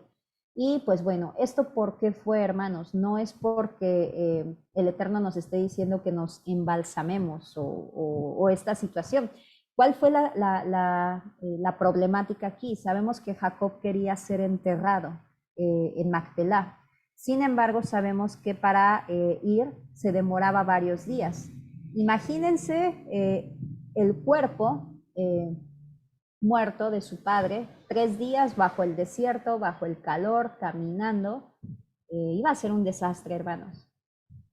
Y pues bueno, ¿esto por qué fue, hermanos? No es porque el Eterno nos esté diciendo que nos embalsamemos o esta situación. ¿Cuál fue la problemática aquí? Sabemos que Jacob quería ser enterrado en Macpelá. Sin embargo, sabemos que para ir se demoraba varios días. Imagínense el cuerpo muerto de su padre, 3 días bajo el desierto, bajo el calor, caminando. Iba a ser un desastre, hermanos.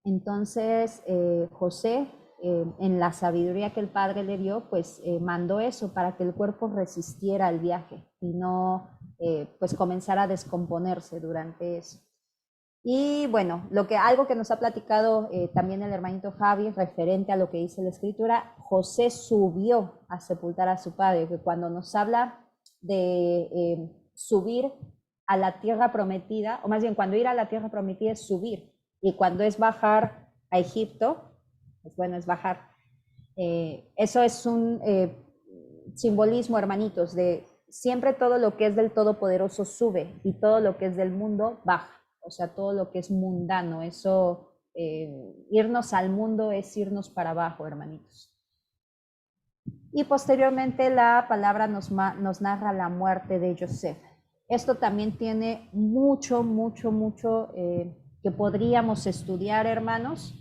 Entonces José en la sabiduría que el Padre le dio, pues mandó eso para que el cuerpo resistiera el viaje y no pues comenzara a descomponerse durante eso. Y bueno, algo que nos ha platicado también el hermanito Javi referente a lo que dice la escritura, José subió a sepultar a su padre, que cuando nos habla de subir a la tierra prometida, o más bien cuando ir a la tierra prometida es subir, y cuando es bajar a Egipto, pues bueno, es bajar. Eso es un simbolismo, hermanitos, de siempre todo lo que es del Todopoderoso sube y todo lo que es del mundo baja. O sea, todo lo que es mundano, eso, irnos al mundo es irnos para abajo, hermanitos. Y posteriormente la palabra nos narra la muerte de Joseph. Esto también tiene mucho que podríamos estudiar, hermanos.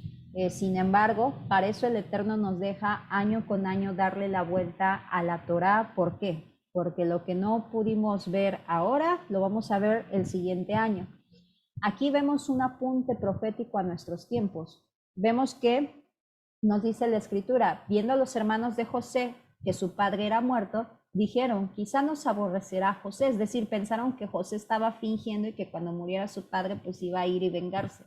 Sin embargo, para eso el Eterno nos deja año con año darle la vuelta a la Torá. ¿Por qué? Porque lo que no pudimos ver ahora, lo vamos a ver el siguiente año. Aquí vemos un apunte profético a nuestros tiempos. Vemos que nos dice la escritura, viendo a los hermanos de José que su padre era muerto, dijeron, quizá nos aborrecerá José, es decir, pensaron que José estaba fingiendo y que cuando muriera su padre pues iba a ir y vengarse.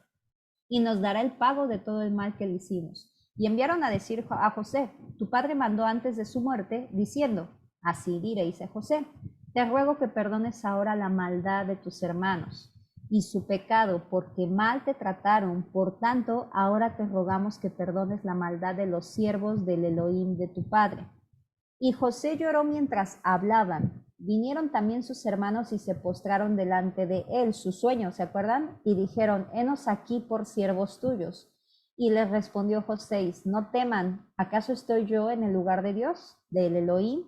Y nos dará el pago de todo el mal que le hicimos. Y enviaron a decir a José, tu padre mandó antes de su muerte, diciendo, así diréis a José, te ruego que perdones ahora la maldad de tus hermanos y su pecado, porque mal te trataron. Por tanto, ahora te rogamos que perdones la maldad de los siervos del Elohim de tu padre. Y José lloró mientras hablaban. Vinieron también sus hermanos y se postraron delante de él, su sueño, ¿se acuerdan? Y dijeron, henos aquí por siervos tuyos. Y les respondió José, no teman, ¿acaso estoy yo en el lugar de Dios, del Elohim?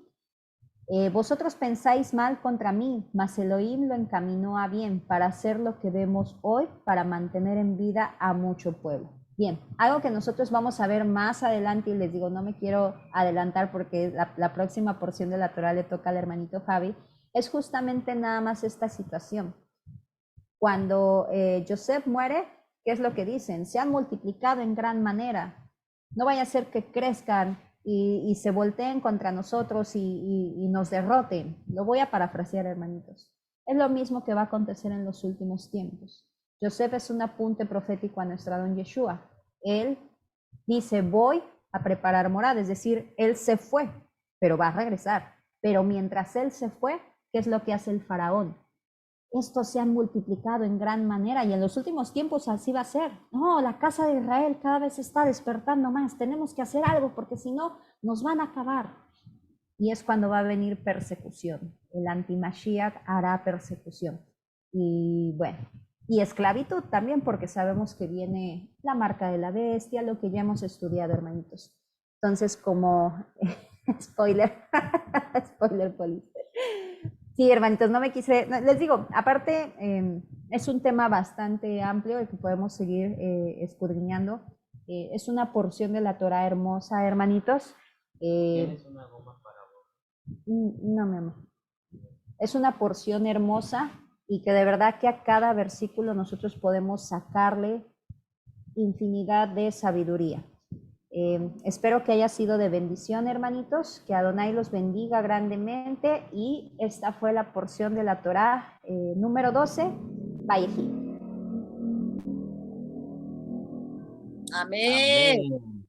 Vosotros pensáis mal contra mí, mas Elohim lo encaminó a bien para hacer lo que vemos hoy, para mantener en vida a mucho pueblo. Bien, algo que nosotros vamos a ver más adelante, y les digo, no me quiero adelantar porque la próxima porción de la Torá le toca al hermanito Javi, es justamente nada más esta situación. Cuando Joseph muere, ¿qué es lo que dicen? Se han multiplicado en gran manera. No vaya a ser que crezcan y se volteen contra nosotros y nos derroten. Lo voy a parafrasear, hermanitos. Es lo mismo que va a acontecer en los últimos tiempos. Joseph es un apunte profético a nuestro Adón Yeshua. Él dice, voy a preparar morada, es decir, él se fue, pero va a regresar. Pero mientras él se fue, ¿qué es lo que hace el faraón? Estos se han multiplicado en gran manera y en los últimos tiempos así va a ser. No, la casa de Israel cada vez está despertando más. Tenemos que hacer algo porque si no nos van a acabar. Y es cuando va a venir persecución. El anti-Mashiach hará persecución. Y bueno, y esclavitud también porque sabemos que viene la marca de la bestia, lo que ya hemos estudiado, hermanitos. Entonces, como spoiler, spoiler police. Sí, hermanitos, no me quise, les digo, aparte es un tema bastante amplio el que podemos seguir escudriñando. Es una porción de la Torá hermosa, hermanitos. ¿Tienes una goma para vos? No, mi amor. Es una porción hermosa y que de verdad que a cada versículo nosotros podemos sacarle infinidad de sabiduría. Espero que haya sido de bendición, hermanitos, que Adonai los bendiga grandemente y esta fue la porción de la Torá número 12, Vayehi. Amén. Amén.